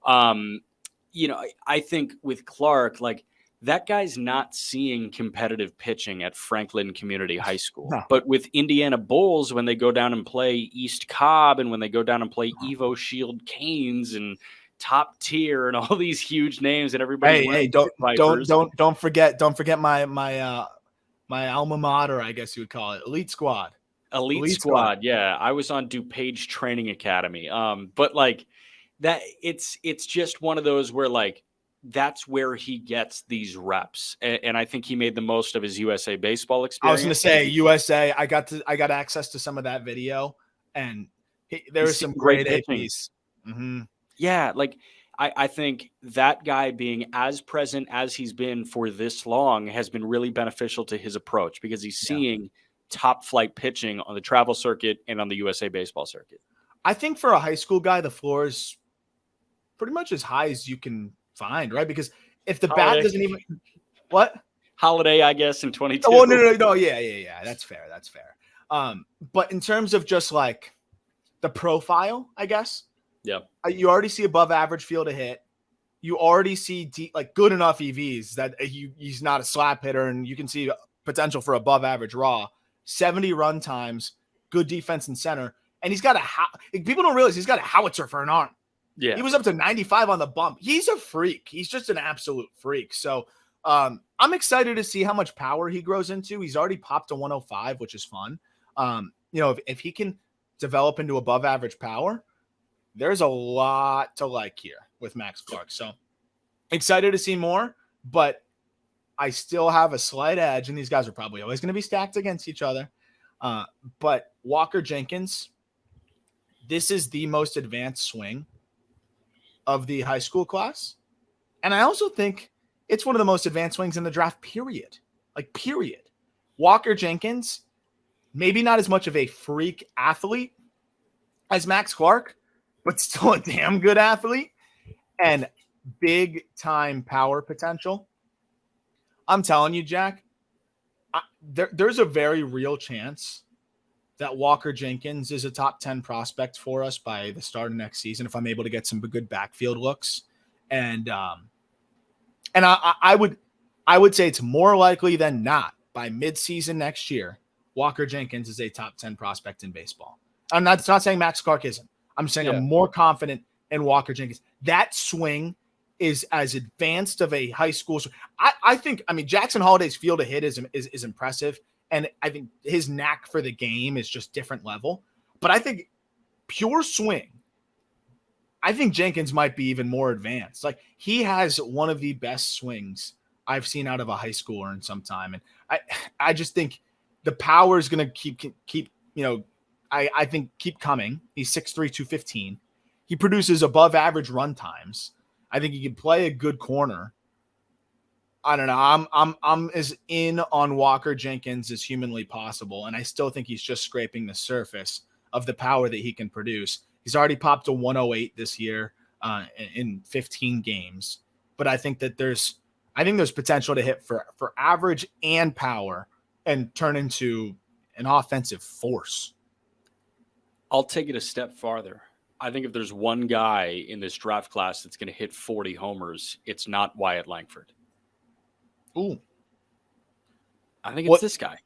I think with Clark, like that guy's not seeing competitive pitching at Franklin Community High School. No. But with Indiana Bulls, when they go down and play East Cobb and when they go down and play Evo Shield Canes and Top Tier and all these huge names and everybody. Don't forget my alma mater, I guess you would call it, Elite Squad. Elite Squad. Yeah, I was on DuPage Training Academy. But like that, it's just one of those where like that's where he gets these reps, and I think he made the most of his USA baseball experience. I was going to say USA. I got access to some of that video, and there was some great APs. Mm-hmm. Yeah, like I think that guy being as present as he's been for this long has been really beneficial to his approach because he's seeing top flight pitching on the travel circuit and on the USA baseball circuit. I think for a high school guy, the floor is pretty much as high as you can find, right? Because if the bat doesn't even Holiday, I guess, in 22. Oh, no. Yeah. That's fair. But in terms of just like the profile, I guess. Yeah. You already see above average field to hit. You already see good enough EVs that he's not a slap hitter, and you can see potential for above average raw. 70 run times, good defense in center, and he's got people don't realize he's got a howitzer for an arm. Yeah, he was up to 95 on the bump. He's a freak. He's just an absolute freak. So I'm excited to see how much power he grows into. He's already popped to 105, which is fun. If he can develop into above average power, there's a lot to like here with Max Clark. So excited to see more, but I still have a slight edge, and these guys are probably always going to be stacked against each other. But Walker Jenkins, this is the most advanced swing of the high school class. And I also think it's one of the most advanced swings in the draft, period. Walker Jenkins, maybe not as much of a freak athlete as Max Clark, but still a damn good athlete and big time power potential. I'm telling you, Jack, there's a very real chance that Walker Jenkins is a top 10 prospect for us by the start of next season if I'm able to get some good backfield looks. And I would say it's more likely than not by midseason next year, Walker Jenkins is a top 10 prospect in baseball. I'm not saying Max Clark isn't. I'm saying I'm more confident in Walker Jenkins. That swing is as advanced of a high school. I think Jackson Holliday's field of hit is impressive. And I think his knack for the game is just different level. But I think pure swing, I think Jenkins might be even more advanced. Like he has one of the best swings I've seen out of a high schooler in some time. And I just think The power is going to keep, I think keep coming. He's 6'3", 215. He produces above average run times. I think he can play a good corner. I don't know. I'm as in on Walker Jenkins as humanly possible, and I still think he's just scraping the surface of the power that he can produce. He's already popped to 108 this year in 15 games, but I think that there's potential to hit for average and power and turn into an offensive force. I'll take it a step farther. I think if there's one guy in this draft class that's going to hit 40 homers, it's not Wyatt Langford. Ooh. I think it's this guy.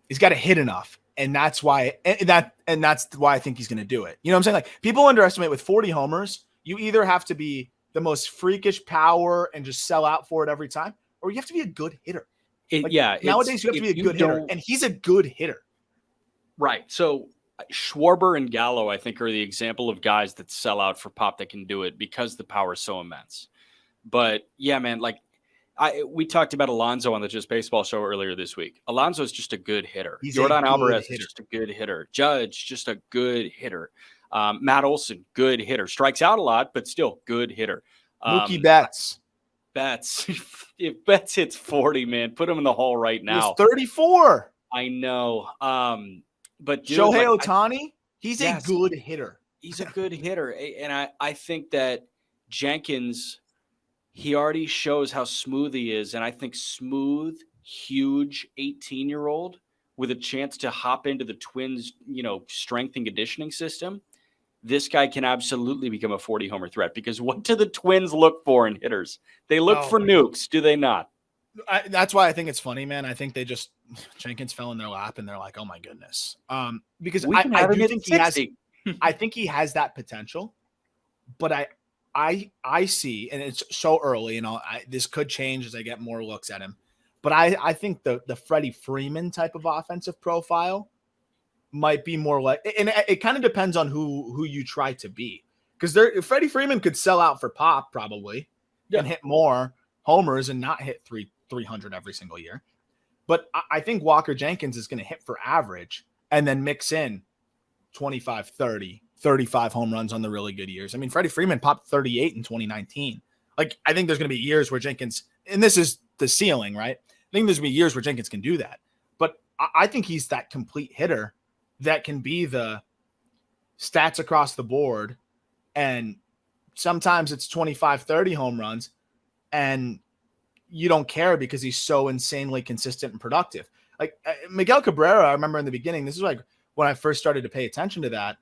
He's got to hit enough, and that's why I think he's going to do it. You know what I'm saying? Like, people underestimate with 40 homers, you either have to be the most freakish power and just sell out for it every time, or you have to be a good hitter. Nowadays you have to be a good hitter, and he's a good hitter. Right. So Schwarber and Gallo, I think, are the example of guys that sell out for pop that can do it because the power is so immense. But yeah, man, like we talked about Alonso on the Just Baseball show earlier this week. Alonso is just a good hitter. Jordan Alvarez is just a good hitter. Judge, just a good hitter. Matt Olson, good hitter. Strikes out a lot, but still good hitter. Mookie Betts. If Betts hits 40, man, put him in the hole right now. He's 34. I know. But dude, Shohei Ohtani, he's a good hitter. He's a good hitter. And I think that Jenkins, he already shows how smooth he is. And I think smooth, huge 18-year-old with a chance to hop into the Twins, strength and conditioning system, this guy can absolutely become a 40-homer threat, because what do the Twins look for in hitters? They look for nukes, do they not? That's why I think it's funny, man. I think Jenkins fell in their lap and they're like, oh my goodness. Because I do think he has, I think he has that potential, but I see, and it's so early, this could change as I get more looks at him, but I think the Freddie Freeman type of offensive profile might be more like, and it kind of depends on who you try to be, because Freddie Freeman could sell out for pop probably and hit more homers and not hit 300 every single year. But I think Walker Jenkins is going to hit for average and then mix in 25, 30, 35 home runs on the really good years. I mean, Freddie Freeman popped 38 in 2019. Like, I think there's going to be years where Jenkins, and this is the ceiling, right? I think there's going to be years where Jenkins can do that. But I think he's that complete hitter that can be the stats across the board. And sometimes it's 25, 30 home runs, and you don't care because he's so insanely consistent and productive. Like Miguel Cabrera, I remember in the beginning, this is like when I first started to pay attention to that.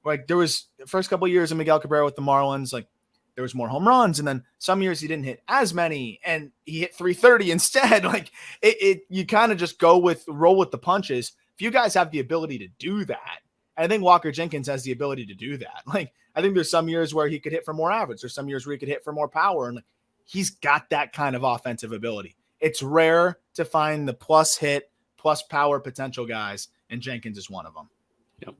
Like, there was the first couple of years of Miguel Cabrera with the Marlins, like there was more home runs, and then some years he didn't hit as many and he hit 330 instead. Like you kind of just roll with the punches. If you guys have the ability to do that, I think Walker Jenkins has the ability to do that. Like, I think there's some years where he could hit for more average. There's some years where he could hit for more power. And he's got that kind of offensive ability. It's rare to find the plus hit, plus power potential guys, and Jenkins is one of them. Yep.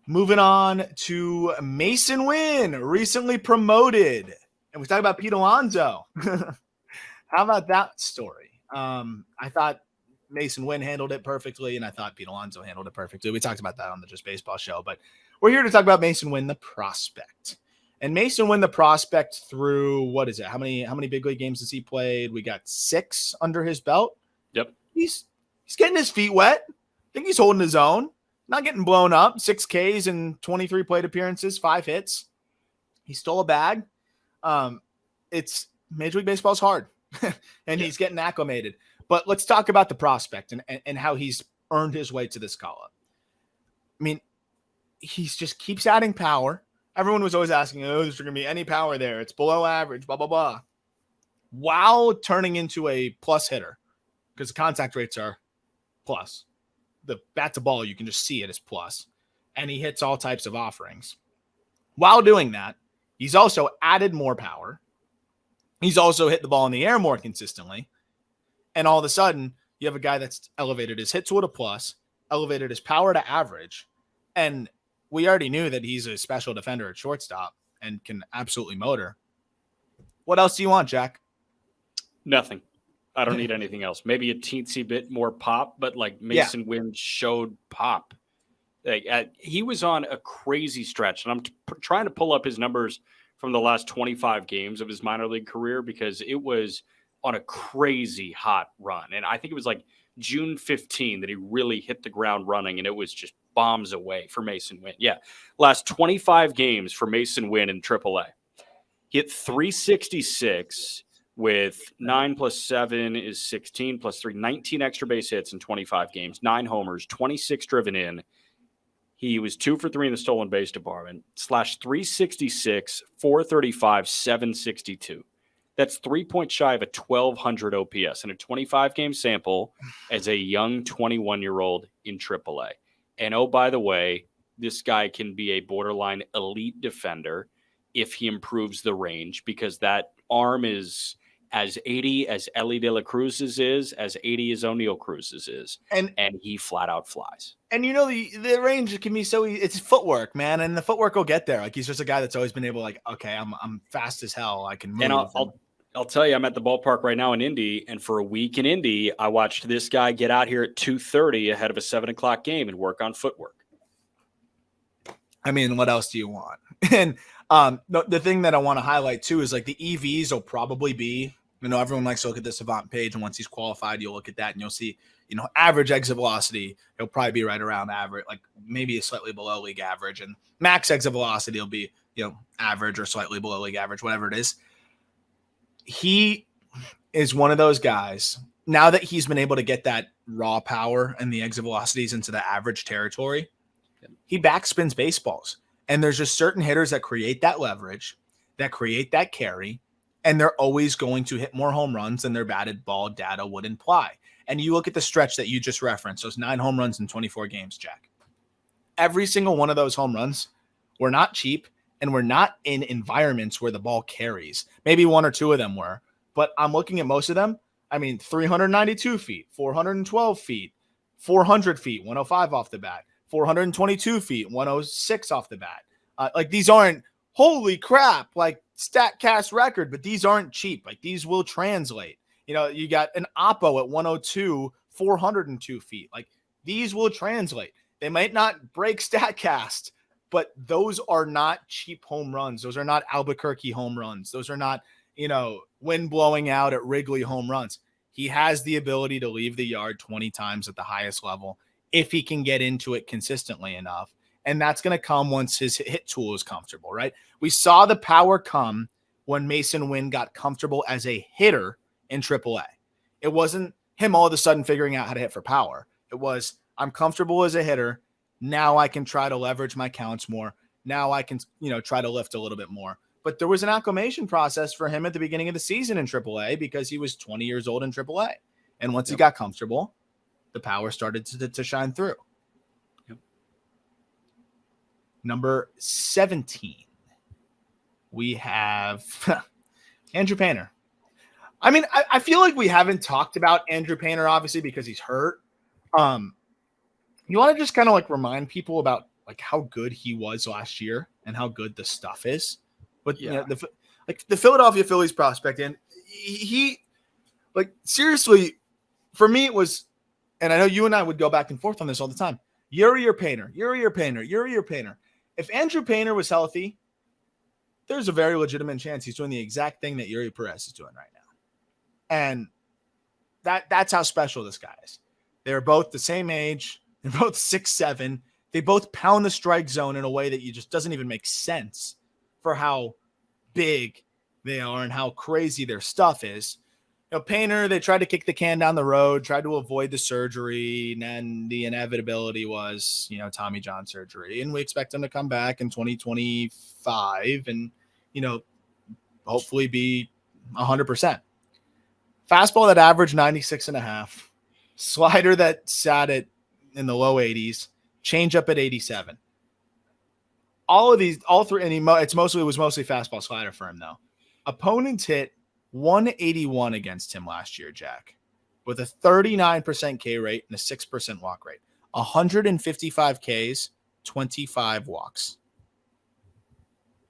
Moving on to Mason Wynn, recently promoted. And we talk about Pete Alonso. How about that story? I thought Mason Wynn handled it perfectly, and I thought Pete Alonso handled it perfectly. We talked about that on the Just Baseball show, but we're here to talk about Mason Wynn, the prospect. And Mason Wynn, the prospect, through, what is it? How many big league games has he played? We got 6 under his belt. Yep. He's getting his feet wet. I think he's holding his own. Not getting blown up. 6 Ks in 23 plate appearances, 5 hits. He stole a bag. It's Major League Baseball's hard, and he's getting acclimated. But let's talk about the prospect and how he's earned his way to this call-up. I mean, he just keeps adding power. Everyone was always asking, is there going to be any power there? It's below average, blah, blah, blah. While turning into a plus hitter, because the contact rates are plus. The bat to ball, you can just see it as plus. And he hits all types of offerings. While doing that, he's also added more power. He's also hit the ball in the air more consistently. And all of a sudden, you have a guy that's elevated his hit to a plus, elevated his power to average. And we already knew that he's a special defender at shortstop and can absolutely motor. What else do you want, Jack? Nothing. I don't need anything else. Maybe a teensy bit more pop, but like Mason Wynn showed pop. Like he was on a crazy stretch, and I'm trying to pull up his numbers from the last 25 games of his minor league career because it was on a crazy hot run. And I think it was like June 15 that he really hit the ground running, and it was just bombs away for Mason Wynn. Yeah, last 25 games for Mason Wynn in AAA. He hit 366 with 9 plus 7 is 16 plus 3, 19 extra base hits in 25 games, 9 homers, 26 driven in. He was 2 for 3 in the stolen base department, slash 366, 435, 762. That's 3 points shy of a 1,200 OPS in a 25-game sample as a young 21-year-old in AAA. And oh, by the way, this guy can be a borderline elite defender if he improves the range, because that arm is as 80 as Ellie De La Cruz's is, as 80 as O'Neal Cruz's is, and he flat out flies. And you know, the range can be so easy. It's footwork, man, and the footwork will get there. Like, he's just a guy that's always been able, like, okay, I'm fast as hell. I can move. And I'll tell you, I'm at the ballpark right now in Indy, and for a week in Indy, I watched this guy get out here at 2:30 ahead of a 7:00 game and work on footwork. I mean, what else do you want? And the thing that I want to highlight too is like the EVs will probably be, you know, everyone likes to look at the Savant page, and once he's qualified, you'll look at that and you'll see, you know, average exit velocity. It'll probably be right around average, like maybe slightly below league average, and max exit velocity will be, you know, average or slightly below league average, whatever it is. He is one of those guys. Now that he's been able to get that raw power and the exit velocities into the average territory, he backspins baseballs. And there's just certain hitters that create that leverage, that create that carry, and they're always going to hit more home runs than their batted ball data would imply. And you look at the stretch that you just referenced, those 9 home runs in 24 games, Jack. Every single one of those home runs were not cheap, and were not in environments where the ball carries. Maybe 1 or 2 of them were, but I'm looking at most of them. I mean, 392 feet, 412 feet, 400 feet, 105 off the bat, 422 feet, 106 off the bat. Like, these aren't, holy crap, like StatCast record, but these aren't cheap. Like, these will translate. You know, you got an Oppo at 102, 402 feet. Like, these will translate. They might not break StatCast, but those are not cheap home runs. Those are not Albuquerque home runs. Those are not, you know, wind blowing out at Wrigley home runs. He has the ability to leave the yard 20 times at the highest level if he can get into it consistently enough. And that's going to come once his hit tool is comfortable, right? We saw the power come when Mason Wynn got comfortable as a hitter in AAA. It wasn't him all of a sudden figuring out how to hit for power. It was, I'm comfortable as a hitter. Now I can try to leverage my counts more. Now I can, you know, try to lift a little bit more. But there was an acclimation process for him at the beginning of the season in AAA because he was 20 years old in AAA. And once he got comfortable, the power started to shine through. Yep. Number 17, we have Andrew Painter. I mean, I feel like we haven't talked about Andrew Painter, obviously, because he's hurt. You want to just kind of like remind people about like how good he was last year and how good the stuff is. But you know, the Philadelphia Phillies prospect, and he like, seriously, for me it was, and I know you and I would go back and forth on this all the time. Yuri or Painter, Yuri or Painter, Yuri or Painter. If Andrew Painter was healthy, there's a very legitimate chance he's doing the exact thing that Yuri Perez is doing right now. And that's how special this guy is. They're both the same age. They're both 6'7". They both pound the strike zone in a way that you just doesn't even make sense for how big they are and how crazy their stuff is. You know, Painter, they tried to kick the can down the road, tried to avoid the surgery, and then the inevitability was, you know, Tommy John surgery. And we expect him to come back in 2025 and, you know, hopefully be 100%. Fastball that averaged 96.5. Slider that sat at in the low 80s. Changeup at 87. All of these, all three, and it was mostly fastball slider for him, though. Opponents hit 181 against him last year, Jack, with a 39% K rate and a 6% walk rate. 155 Ks, 25 walks.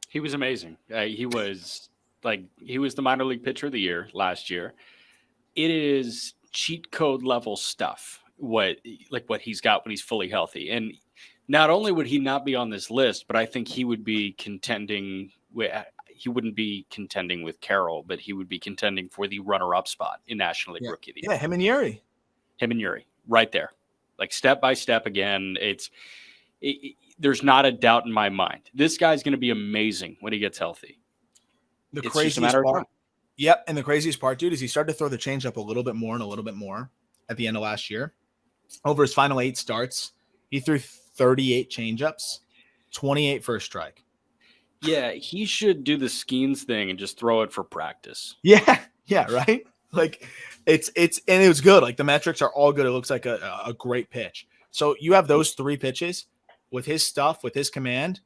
He was amazing. He was the minor league pitcher of the year last year. it is cheat code level stuff. What he's got when he's fully healthy. And not only would he not be on this list, but I think he would be contending with, he wouldn't be contending with Carroll, but he would be contending for the runner-up spot in National League Rookie of the Year. Yeah, him and Yuri. Right there. Like step by step again. There's not a doubt in my mind. This guy's going to be amazing when he gets healthy. It's just a matter of time. Yep, and the craziest part, dude, is he started to throw the changeup a little bit more at the end of last year. Over his final 8 starts, he threw 38 changeups, 28 for a strike. Yeah, he should do the Skeens thing and just throw it for practice. Yeah, right? Like it's and it was good. Like the metrics are all good. It looks like a great pitch. So you have those 3 pitches with his stuff, with his command,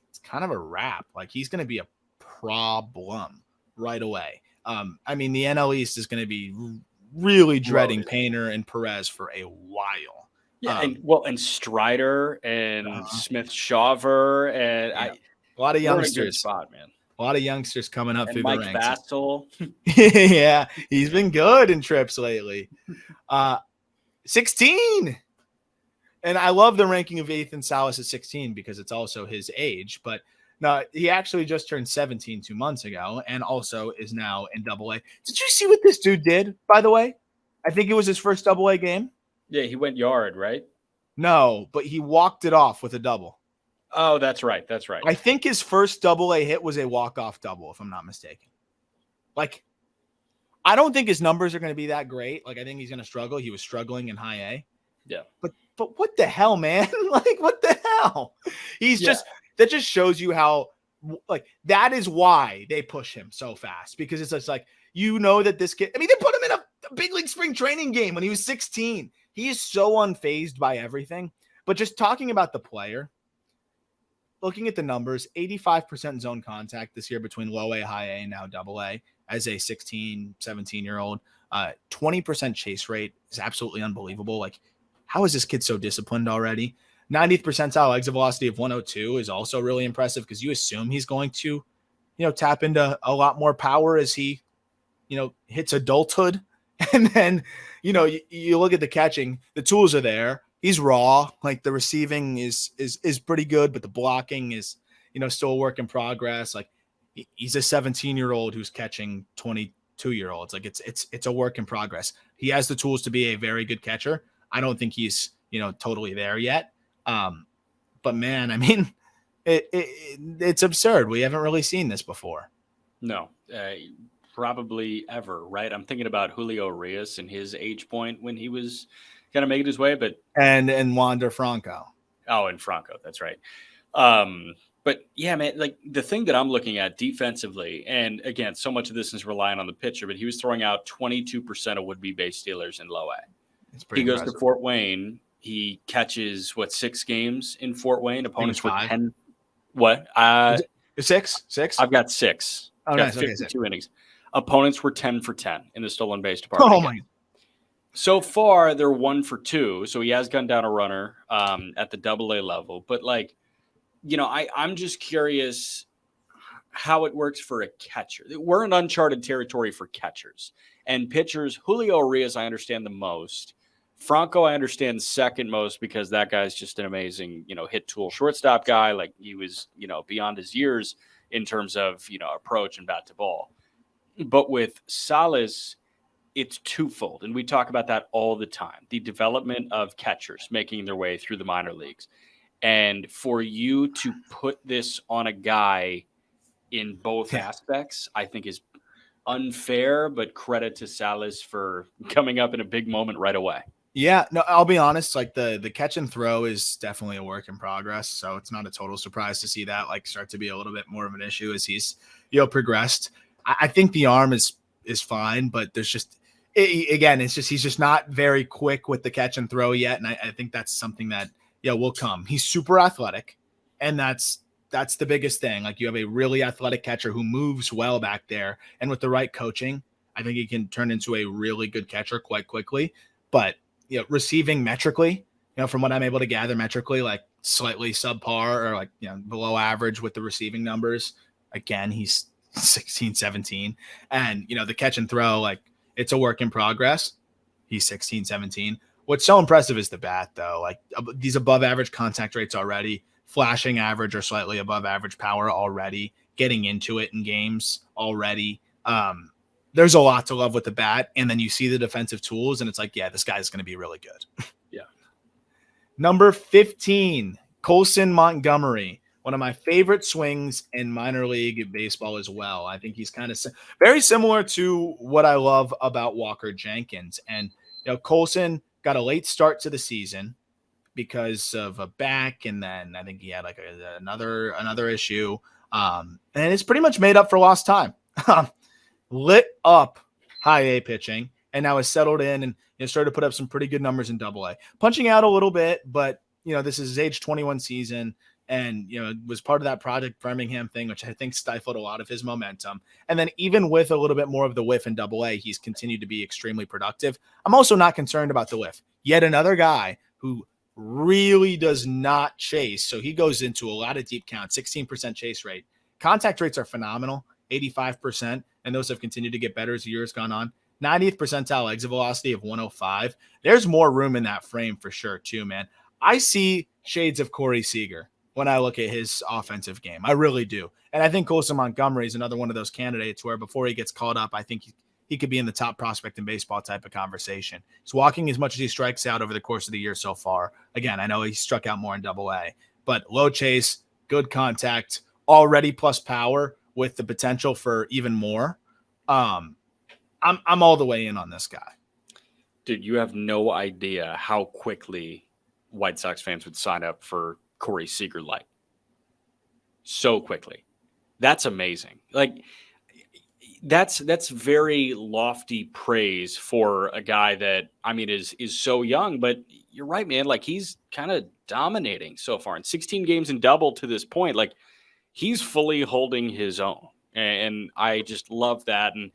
it's kind of a wrap. Like he's going to be a problem right away. I mean, the NL East is going to be really dreading Painter and Perez for a while. Yeah, and Strider and Smith-Shawver and a lot of youngsters. Spot, man. A lot of youngsters coming up through Mike the ranks. Vassell. Yeah, he's been good in trips lately. 16. And I love the ranking of Ethan Salas at 16 because it's also his age. But no, he actually just turned 17 2 months ago and also is now in Double-A. Did you see what this dude did, by the way? I think it was his first Double-A game. Yeah, he went yard, right? No, but he walked it off with a double. Oh, that's right. I think his first Double-A hit was a walk-off double, if I'm not mistaken. Like, I don't think his numbers are going to be that great. Like, I think he's going to struggle. He was struggling in high A. Yeah. But what the hell, man? Like, what the hell? That just shows you how, like, that is why they push him so fast. Because it's just like, that this kid, I mean, they put him in a big league spring training game when he was 16. He is so unfazed by everything. But just talking about the player, looking at the numbers, 85% zone contact this year between low A, high A, and now Double-A as a 16, 17-year-old. 20% chase rate is absolutely unbelievable. Like, how is this kid so disciplined already? 90th percentile exit velocity of 102 is also really impressive because you assume he's going to, tap into a lot more power as he, hits adulthood. And then, you look at the catching, the tools are there. He's raw. Like the receiving is pretty good, but the blocking is, still a work in progress. Like he's a 17-year-old who's catching 22-year-olds. Like it's a work in progress. He has the tools to be a very good catcher. I don't think he's, totally there yet. But man, I mean, it's absurd. We haven't really seen this before. No, probably ever. Right. I'm thinking about Julio Reyes and his age point when he was kind of making his way, and Wander Franco. Oh, and Franco. That's right. But yeah, man, like the thing that I'm looking at defensively, and again, so much of this is relying on the pitcher, but he was throwing out 22% of would-be base stealers in low A. He goes to Fort Wayne. He catches 6 games in Fort Wayne. Opponents were 10. What? 6? I've got 6. Oh, nice. 52 innings. Opponents were 10 for 10 in the stolen base department. Oh my! So far, they're 1 for 2. So he has gunned down a runner at the Double-A level. But I'm just curious how it works for a catcher. We're in uncharted territory for catchers and pitchers. Julio Reyes, I understand the most. Franco, I understand second most because that guy's just an amazing, hit tool shortstop guy. Like he was, beyond his years in terms of, approach and bat to ball. But with Salas, it's twofold. And we talk about that all the time. The development of catchers making their way through the minor leagues. And for you to put this on a guy in both aspects, I think is unfair, but credit to Salas for coming up in a big moment right away. Yeah, no, I'll be honest. Like the catch and throw is definitely a work in progress. So it's not a total surprise to see that start to be a little bit more of an issue as he's, progressed. I think the arm is fine, but there's just, he's just not very quick with the catch and throw yet. And I think that's something that, will come. He's super athletic. And that's the biggest thing. Like you have a really athletic catcher who moves well back there. And with the right coaching, I think he can turn into a really good catcher quite quickly. But receiving metrically, from what I'm able to gather metrically, like slightly subpar or below average with the receiving numbers. Again, he's 16, 17. And, the catch and throw, It's a work in progress. He's 16, 17. What's so impressive is the bat, though. Like these above average contact rates already, flashing average or slightly above average power already, getting into it in games already. There's a lot to love with the bat. And then you see the defensive tools, and it's like, yeah, this guy's going to be really good. Yeah. Number 15, Colson Montgomery. One of my favorite swings in minor league baseball as well. I think he's kind of very similar to what I love about Walker Jenkins. And, Colson got a late start to the season because of a back. And then I think he had like another issue. And it's pretty much made up for lost time. Lit up high A pitching and now has settled in and started to put up some pretty good numbers in Double A. Punching out a little bit, but, this is his age 21 season. And, was part of that Project Birmingham thing, which I think stifled a lot of his momentum. And then even with a little bit more of the whiff in Double A, he's continued to be extremely productive. I'm also not concerned about the whiff. Yet another guy who really does not chase. So he goes into a lot of deep counts, 16% chase rate. Contact rates are phenomenal, 85%. And those have continued to get better as the year has gone on. 90th percentile exit velocity of 105. There's more room in that frame for sure, too, man. I see shades of Corey Seager when I look at his offensive game. I really do. And I think Colson Montgomery is another one of those candidates where before he gets called up, I think he could be in the top prospect in baseball type of conversation. He's walking as much as he strikes out over the course of the year so far. Again, I know he struck out more in Double A, but low chase, good contact, already plus power with the potential for even more. I'm all the way in on this guy. Dude, you have no idea how quickly White Sox fans would sign up for Corey Seager light. So quickly. That's amazing. Like that's very lofty praise for a guy that is so young, but you're right, man. Like he's kind of dominating so far in 16 games in Double to this point. Like he's fully holding his own. And I just love that. And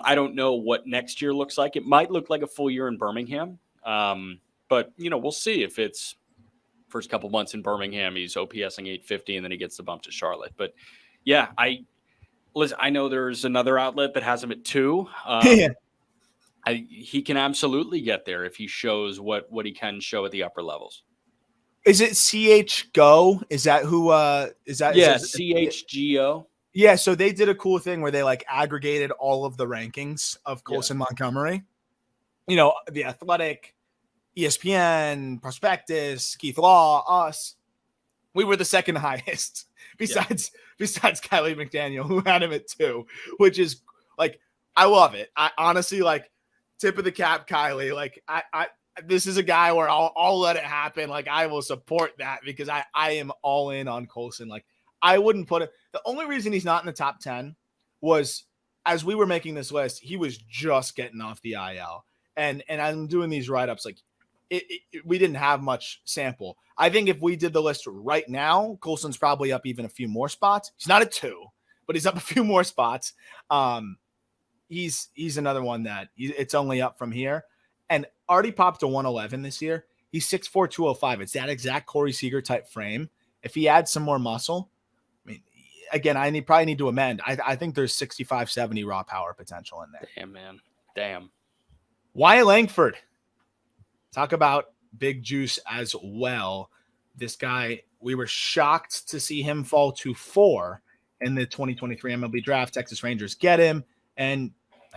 I don't know what next year looks like. It might look like a full year in Birmingham. But we'll see if it's first couple months in Birmingham, he's OPSing 850 and then he gets the bump to Charlotte. But yeah, I know there's another outlet that has him at 2. He can absolutely get there if he shows what he can show at the upper levels. Is it CHGO? Is that who is that? Yeah, is CHGO. Yeah, so they did a cool thing where they like aggregated all of the rankings of Colson Montgomery. The Athletic, ESPN, Prospectus, Keith Law, us. We were the second highest besides Kylie McDaniel, who had him at 2, which is like, I love it. I honestly like tip of the cap, Kylie. Like I this is a guy where I'll let it happen. Like I will support that because I am all in on Colson. Like I wouldn't put it. The only reason he's not in the top 10 was as we were making this list, he was just getting off the IL. And I'm doing these write-ups like, we didn't have much sample. I think if we did the list right now, Colson's probably up even a few more spots. He's not at 2, but he's up a few more spots. He's another one that it's only up from here and already popped to 111 this year. He's 6'4", 205. It's that exact Corey Seager type frame. If he adds some more muscle, again, I probably need to amend. I think there's 65, 70 raw power potential in there. Damn, man. Damn. Wyatt Langford. Talk about big juice as well. This guy, we were shocked to see him fall to 4 in the 2023 MLB draft. Texas Rangers get him. And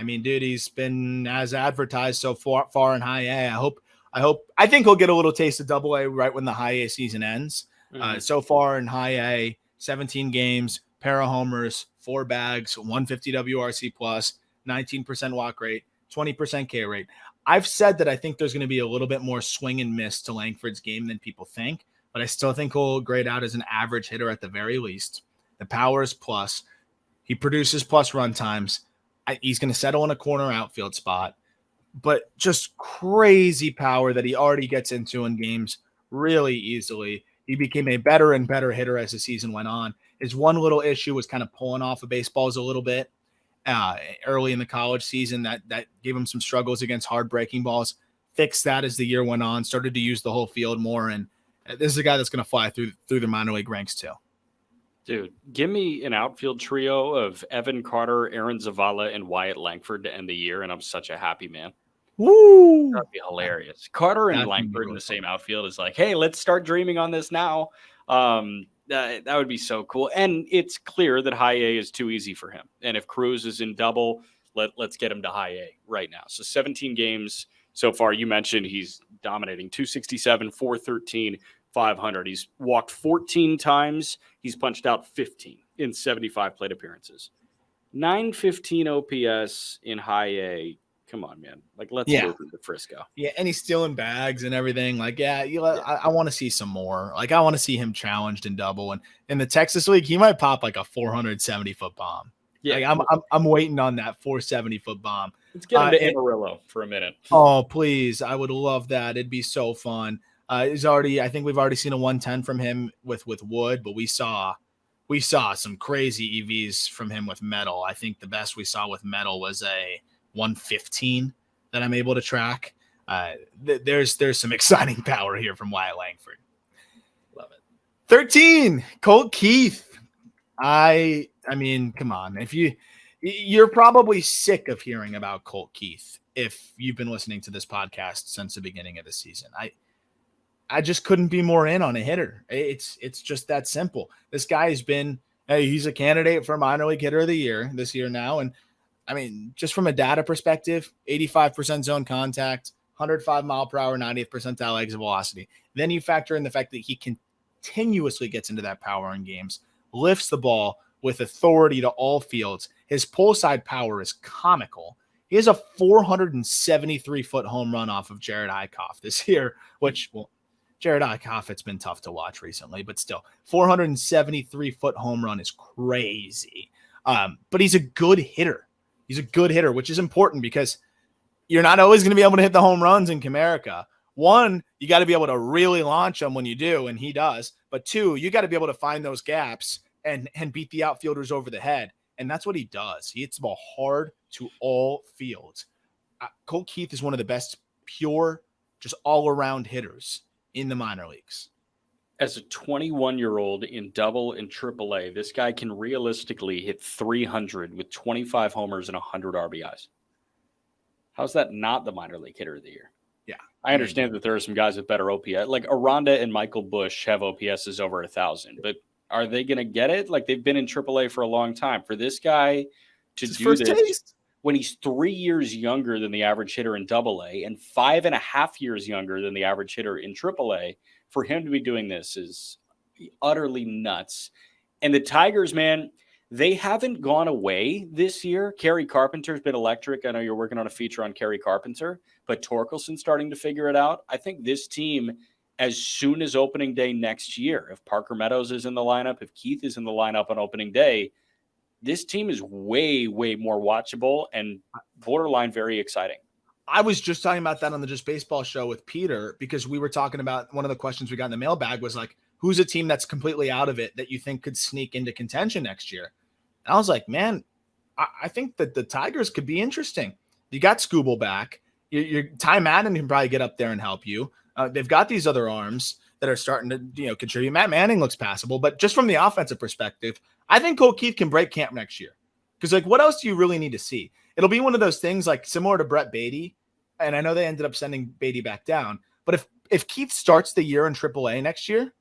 dude, he's been as advertised so far in high A. I think he'll get a little taste of Double A right when the high A season ends. Mm-hmm. So far in high A, 17 games, pair of homers, 4 bags, 150 WRC plus, 19% walk rate, 20% K rate. I've said that I think there's going to be a little bit more swing and miss to Langford's game than people think, but I still think he'll grade out as an average hitter at the very least. The power is plus. He produces plus run times. He's going to settle in a corner outfield spot, but just crazy power that he already gets into in games really easily. He became a better and better hitter as the season went on. His one little issue was kind of pulling off of baseballs a little bit. Early in the college season that gave him some struggles against hard breaking balls, fixed that as the year went on, started to use the whole field more. And this is a guy that's going to fly through the minor league ranks too. Dude, give me an outfield trio of Evan Carter, Aaron Zavala, and Wyatt Langford to end the year, and I'm such a happy man. Woo! That'd be hilarious. Carter and That'd be Langford in really the same fun. outfield is like, hey, let's start dreaming on this now. That would be so cool. And it's clear that high A is too easy for him. And if Cruz is in double, let's get him to high A right now. So 17 games so far. You mentioned he's dominating 267, 413, 500. He's walked 14 times. He's punched out 15 in 75 plate appearances. 915 OPS in high A. Come on, man. Like, let's move him to Frisco. Yeah, and he's stealing bags and everything. Like, I want to see some more. Like, I want to see him challenged in double. And in the Texas League, he might pop like a 470-foot bomb. Yeah, like, I'm waiting on that 470-foot bomb. Let's get him to Amarillo for a minute. Oh, please. I would love that. It'd be so fun. I think we've already seen a 110 from him with Wood, but we saw some crazy EVs from him with metal. I think the best we saw with metal was a 115 that I'm able to track. There's some exciting power here from Wyatt Langford. Love it. 13, Colt Keith. I mean, come on. If you're probably sick of hearing about Colt Keith if you've been listening to this podcast since the beginning of the season. I just couldn't be more in on a hitter. It's just that simple. This guy has been he's a candidate for minor league hitter of the year this year now. And I mean, just from a data perspective, 85% zone contact, 105 mile per hour, 90th percentile exit velocity. Then you factor in the fact that he continuously gets into that power in games, lifts the ball with authority to all fields. His pull side power is comical. He has a 473-foot home run off of Jared Eichhoff this year, which, well, Jared Eichhoff, it's been tough to watch recently, but still, 473-foot home run is crazy. But he's a good hitter. He's a good hitter, which is important because you're not always going to be able to hit the home runs in Comerica. One, you got to be able to really launch them when you do, and he does. But two, you got to be able to find those gaps and beat the outfielders over the head. And that's what he does. He hits the ball hard to all fields. Colt Keith is one of the best pure, just all-around hitters in the minor leagues. As a 21-year-old in double and triple A, this guy can realistically hit 300 with 25 homers and 100 RBIs. How's that not the minor league hitter of the year? Yeah. I understand that there are some guys with better OPS. Like Aranda and Michael Busch have OPSs over 1,000, but are they going to get it? Like, they've been in triple A for a long time. For this guy to do this when he's 3 years younger than the average hitter in double A and 5.5 years younger than the average hitter in triple A, for him to be doing this is utterly nuts. And the Tigers, man, they haven't gone away this year. Kerry Carpenter's been electric. I know you're working on a feature on Kerry Carpenter, but Torkelson's starting to figure it out. I think this team, as soon as opening day next year, if Parker Meadows is in the lineup, if Keith is in the lineup on opening day, this team is way, way more watchable and borderline very exciting. I was just talking about that on the Just Baseball show with Peter, because we were talking about one of the questions we got in the mailbag was like, who's a team that's completely out of it that you think could sneak into contention next year? And I was like, man, I think that the Tigers could be interesting. You got Scooble back. Your Ty Madden can probably get up there and help you. They've got these other arms that are starting to contribute. Matt Manning looks passable, but just from the offensive perspective, I think Colt Keith can break camp next year. Because, like, what else do you really need to see? It'll be one of those things like similar to Brett Beatty, and I know they ended up sending Beatty back down, but if Keith starts the year in AAA next year,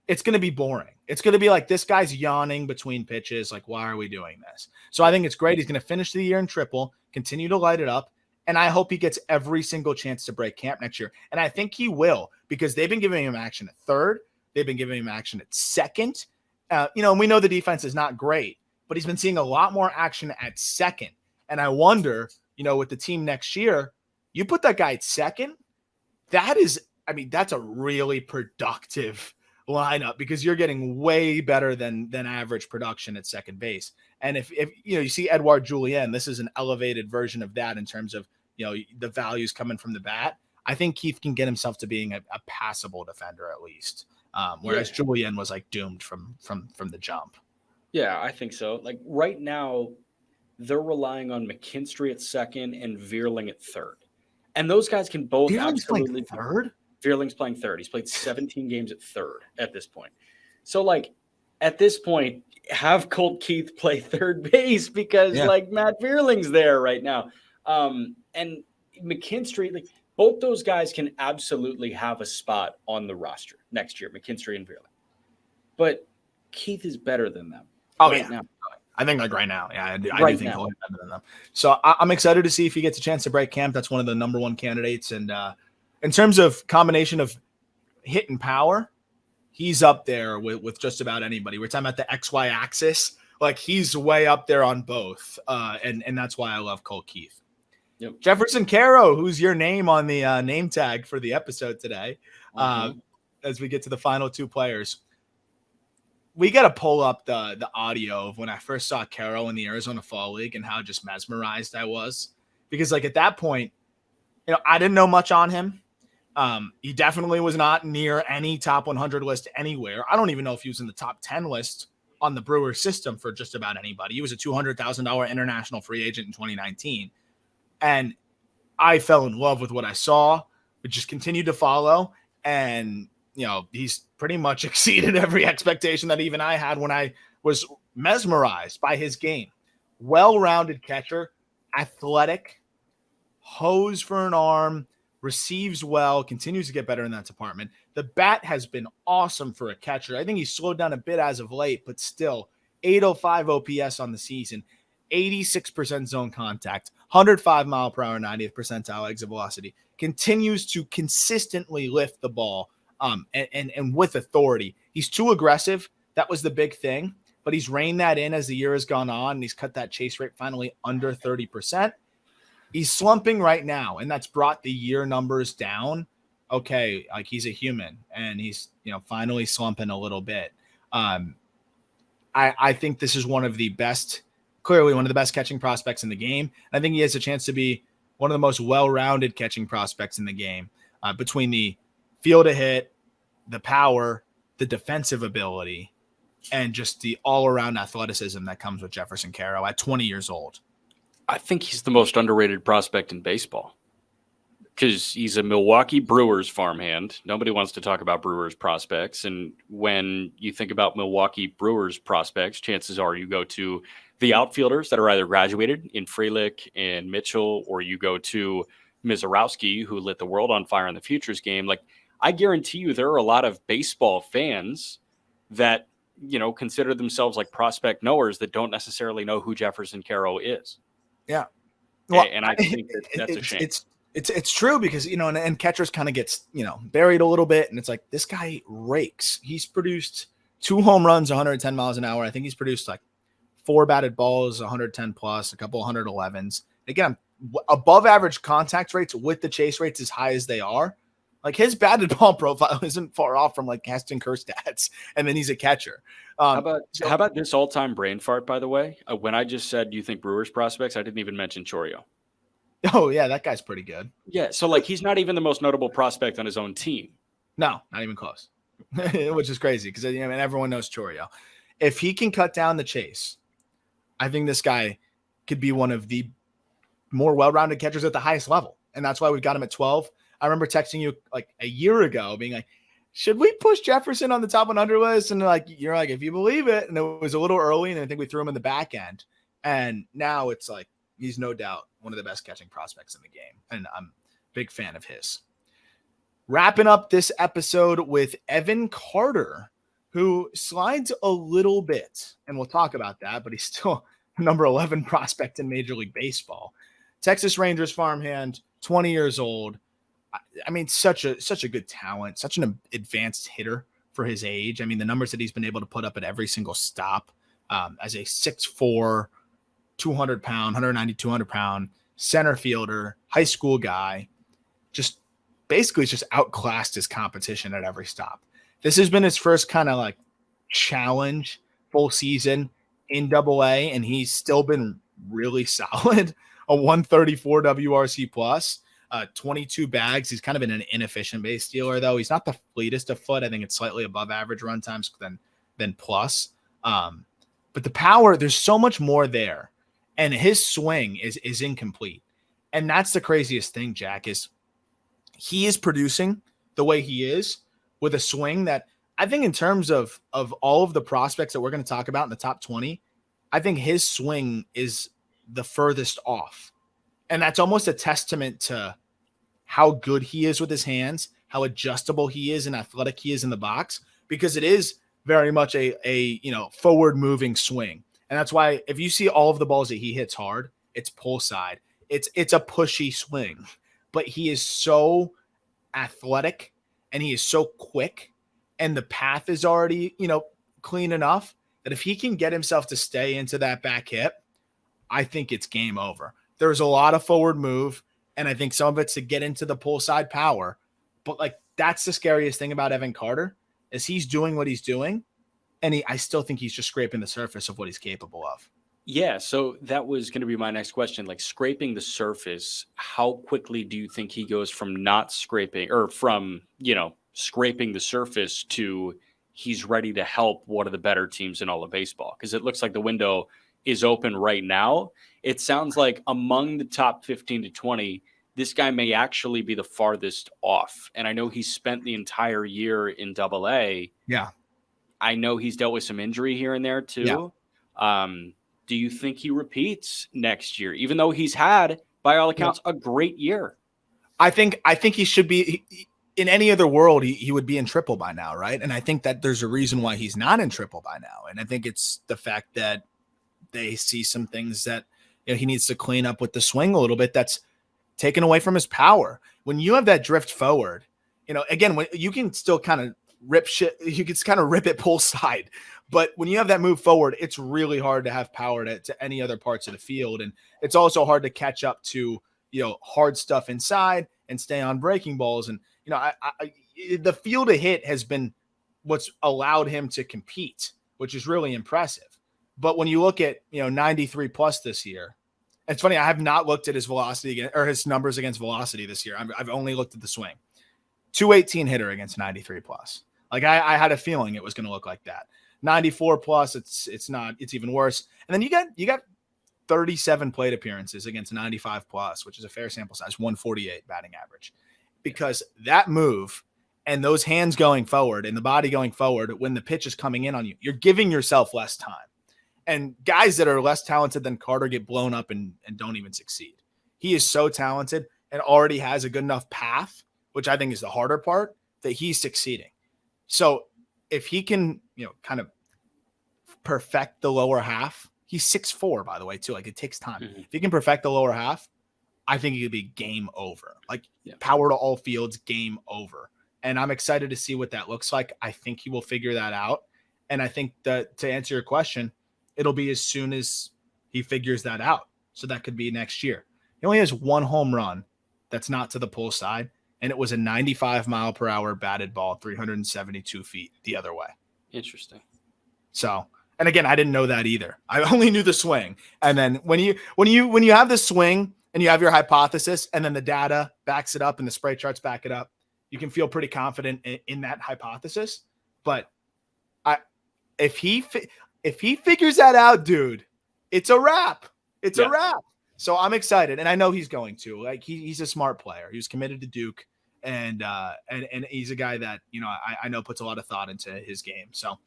it's going to be boring. It's going to be like, this guy's yawning between pitches. Like, why are we doing this? So I think it's great. He's going to finish the year in triple, continue to light it up, and I hope he gets every single chance to break camp next year. And I think he will, because they've been giving him action at third. They've been giving him action at second. And we know the defense is not great, but he's been seeing a lot more action at second. And I wonder, with the team next year, you put that guy at second, that's a really productive lineup, because you're getting way better than average production at second base. And if you see Edouard Julien, this is an elevated version of that in terms of, the values coming from the bat. I think Keith can get himself to being a passable defender at least. Whereas Julien was like doomed from the jump. Yeah, I think so. Like right now, they're relying on McKinstry at second and Veerling at third. And those guys can both absolutely third. Veerling's playing third. He's played 17 games at third at this point. So, like, at this point, have Colt Keith play third base because like Matt Vierling's there right now. And McKinstry, like both those guys can absolutely have a spot on the roster next year, McKinstry and Vierling. But Keith is better than them now. I think like right now. Yeah, I do think he'll hit better than them. So I'm excited to see if he gets a chance to break camp. That's one of the number one candidates. And in terms of combination of hit and power, he's up there with just about anybody. We're talking about the XY axis. Like he's way up there on both. And that's why I love Colt Keith. Yep. Jefferson Caro, who's your name on the name tag for the episode today, as we get to the final two players. We got to pull up the audio of when I first saw Caro in the Arizona Fall League and how just mesmerized I was. Because like at that point, I didn't know much on him. He definitely was not near any top 100 list anywhere. I don't even know if he was in the top 10 list on the Brewers system for just about anybody. He was a $200,000 international free agent in 2019. And I fell in love with what I saw, but just continued to follow. And, he's pretty much exceeded every expectation that even I had when I was mesmerized by his game. Well-rounded catcher, athletic, hose for an arm, receives well, continues to get better in that department. The bat has been awesome for a catcher. I think he's slowed down a bit as of late, but still 805 OPS on the season, 86% zone contact, 105 mile per hour, 90th percentile exit velocity, continues to consistently lift the ball and with authority. He's too aggressive. That was the big thing, but he's reined that in as the year has gone on, and he's cut that chase rate finally under 30%. He's slumping right now, and that's brought the year numbers down. Okay, like he's a human, and he's finally slumping a little bit. I think this is one of the best catching prospects in the game. I think he has a chance to be one of the most well-rounded catching prospects in the game between the field to hit, the power, the defensive ability, and just the all-around athleticism that comes with Jefferson Caro at 20 years old. I think he's the most underrated prospect in baseball because he's a Milwaukee Brewers farmhand. Nobody wants to talk about Brewers prospects. And when you think about Milwaukee Brewers prospects, chances are you go to the outfielders that are either graduated in Frelick and Mitchell, or you go to Mizorowski, who lit the world on fire in the Futures game. Like, I guarantee you there are a lot of baseball fans that, consider themselves like prospect knowers that don't necessarily know who Jefferson Caro is. Yeah. Well, and I think that's a shame. It's true because, and catchers kind of gets, buried a little bit. And it's like, this guy rakes. He's produced 2 home runs, 110 miles an hour. I think he's produced like 4 batted balls, 110 plus, a couple 111s. Again, above average contact rates with the chase rates as high as they are. Like his batted ball profile isn't far off from like Heston Kjerstad's, and then he's a catcher. How about this all-time brain fart, by the way? When I just said, do you think Brewers prospects? I didn't even mention Chourio. Oh, yeah, that guy's pretty good. Yeah, so like he's not even the most notable prospect on his own team. No, not even close, which is crazy because everyone knows Chourio. If he can cut down the chase, I think this guy could be one of the more well-rounded catchers at the highest level, and that's why we got him at 12. I remember texting you like a year ago being like, should we push Jefferson on the top 100 list? And you're like, if you believe it. And it was a little early, and I think we threw him in the back end. And now it's like, he's no doubt one of the best catching prospects in the game. And I'm a big fan of his. Wrapping up this episode with Evan Carter, who slides a little bit. And we'll talk about that, but he's still number 11 prospect in Major League Baseball. Texas Rangers farmhand, 20 years old. I mean, such a good talent, such an advanced hitter for his age. I mean, the numbers that he's been able to put up at every single stop as a 6'4", 200-pound, 190, 200-pound center fielder, high school guy, just basically just outclassed his competition at every stop. This has been his first kind of like challenge full season in AA, and he's still been really solid. A 134 WRC plus. 22 bags. He's kind of been an inefficient base stealer, though. He's not the fleetest of foot. I think it's slightly above average run times than plus. But the power, there's so much more there. And his swing is incomplete. And that's the craziest thing, Jack, is he is producing the way he is with a swing that I think in terms of all of the prospects that we're going to talk about in the top 20, I think his swing is the furthest off. And that's almost a testament to how good he is with his hands, how adjustable he is and athletic he is in the box, because it is very much a forward moving swing. And that's why if you see all of the balls that he hits hard, it's pull side. It's a pushy swing, but he is so athletic and he is so quick, and the path is already, clean enough that if he can get himself to stay into that back hip, I think it's game over. There's a lot of forward move, and I think some of it's to get into the pull side power. But that's the scariest thing about Evan Carter is he's doing what he's doing, and I still think he's just scraping the surface of what he's capable of. Yeah, so that was going to be my next question. Like scraping the surface, how quickly do you think he goes from not scraping or from, scraping the surface to he's ready to help one of the better teams in all of baseball? Because it looks like the window is open right now. It sounds like among the top 15 to 20, this guy may actually be the farthest off. And I know he spent the entire year in Double-A. Yeah. I know he's dealt with some injury here and there too. Yeah. Do you think he repeats next year, even though he's had, by all accounts, a great year? I think he should be in any other world. He would be in triple by now, right? And I think that there's a reason why he's not in triple by now. And I think it's the fact that they see some things that he needs to clean up with the swing a little bit. That's taken away from his power. When you have that drift forward, again, when you can still kind of rip shit, you can kind of rip it pull side. But when you have that move forward, it's really hard to have power to any other parts of the field. And it's also hard to catch up to, hard stuff inside and stay on breaking balls. And, the field of hit has been what's allowed him to compete, which is really impressive. But when you look at, 93 plus this year, it's funny. I have not looked at his velocity or his numbers against velocity this year. I've only looked at the swing. 218 hitter against 93 plus. I had a feeling it was going to look like that. 94 plus, it's not, it's even worse. And then you got 37 plate appearances against 95 plus, which is a fair sample size, 148 batting average. Because that move and those hands going forward and the body going forward when the pitch is coming in on you, you're giving yourself less time. And guys that are less talented than Carter get blown up and don't even succeed. He is so talented and already has a good enough path, which I think is the harder part, that he's succeeding. So if he can, kind of perfect the lower half, he's 6'4", by the way, too. It takes time. Mm-hmm. If he can perfect the lower half, I think he could be game over. Power to all fields, game over. And I'm excited to see what that looks like. I think he will figure that out. And I think that to answer your question, it'll be as soon as he figures that out. So that could be next year. He only has one home run that's not to the pull side, and it was a 95-mile-per-hour batted ball, 372 feet the other way. Interesting. So, and again, I didn't know that either. I only knew the swing. And then when you have the swing and you have your hypothesis, and then the data backs it up and the spray charts back it up, you can feel pretty confident in that hypothesis. But if he figures that out, dude, it's a wrap. It's a wrap. So I'm excited, and I know he's going to. He's a smart player. He was committed to Duke, and he's a guy that I know puts a lot of thought into his game. So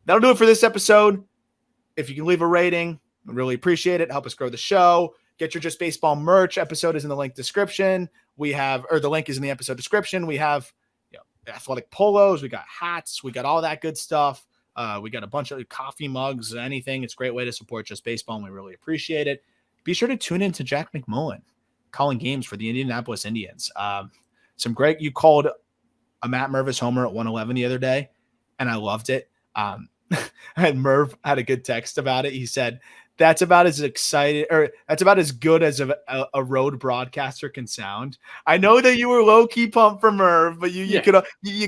that'll do it for this episode. If you can leave a rating, I really appreciate it. Help us grow the show. Get your Just Baseball merch. Episode is in the link description. The link is in the episode description. We have athletic polos. We got hats. We got all that good stuff. We got a bunch of coffee mugs, anything. It's a great way to support Just Baseball, and we really appreciate it. Be sure to tune in to Jack McMullen calling games for the Indianapolis Indians. You called a Matt Mervis homer at 111 the other day, and I loved it. And Merv had a good text about it. He said, that's about as excited, or that's about as good as a road broadcaster can sound. I know that you were low key pumped for Merv, but you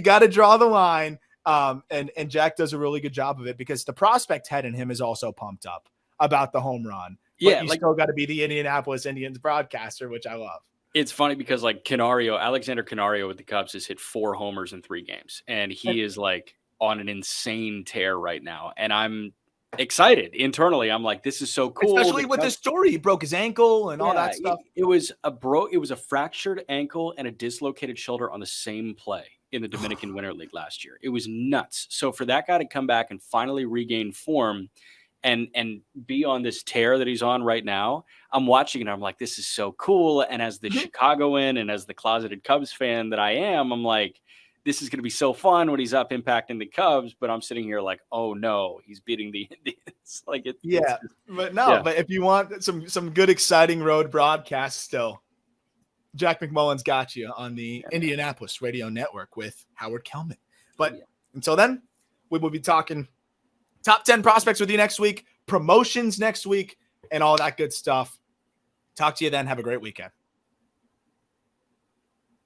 got to draw the line. And Jack does a really good job of it because the prospect head in him is also pumped up about the home run. But you still got to be the Indianapolis Indians broadcaster, which I love. It's funny because Alexander Canario with the Cubs has hit 4 homers in 3 games, and he is on an insane tear right now. And I'm excited internally. I'm like, this is so cool. Especially with the story. He broke his ankle and all that stuff. It was a fractured ankle and a dislocated shoulder on the same play. in the Dominican Winter League last year. It was nuts. So for that guy to come back and finally regain form and be on this tear that he's on right now, I'm watching it and I'm like, this is so cool. And as the Chicagoan and as the closeted Cubs fan that I am, I'm like, this is going to be so fun when he's up impacting the Cubs. But I'm sitting here like, oh no, he's beating the Indians. Like but if you want some good, exciting road broadcasts still, Jack McMullen's got you on the Indianapolis Radio Network with Howard Kelman. But until then, we will be talking top 10 prospects with you next week, promotions next week, and all that good stuff. Talk to you then. Have a great weekend.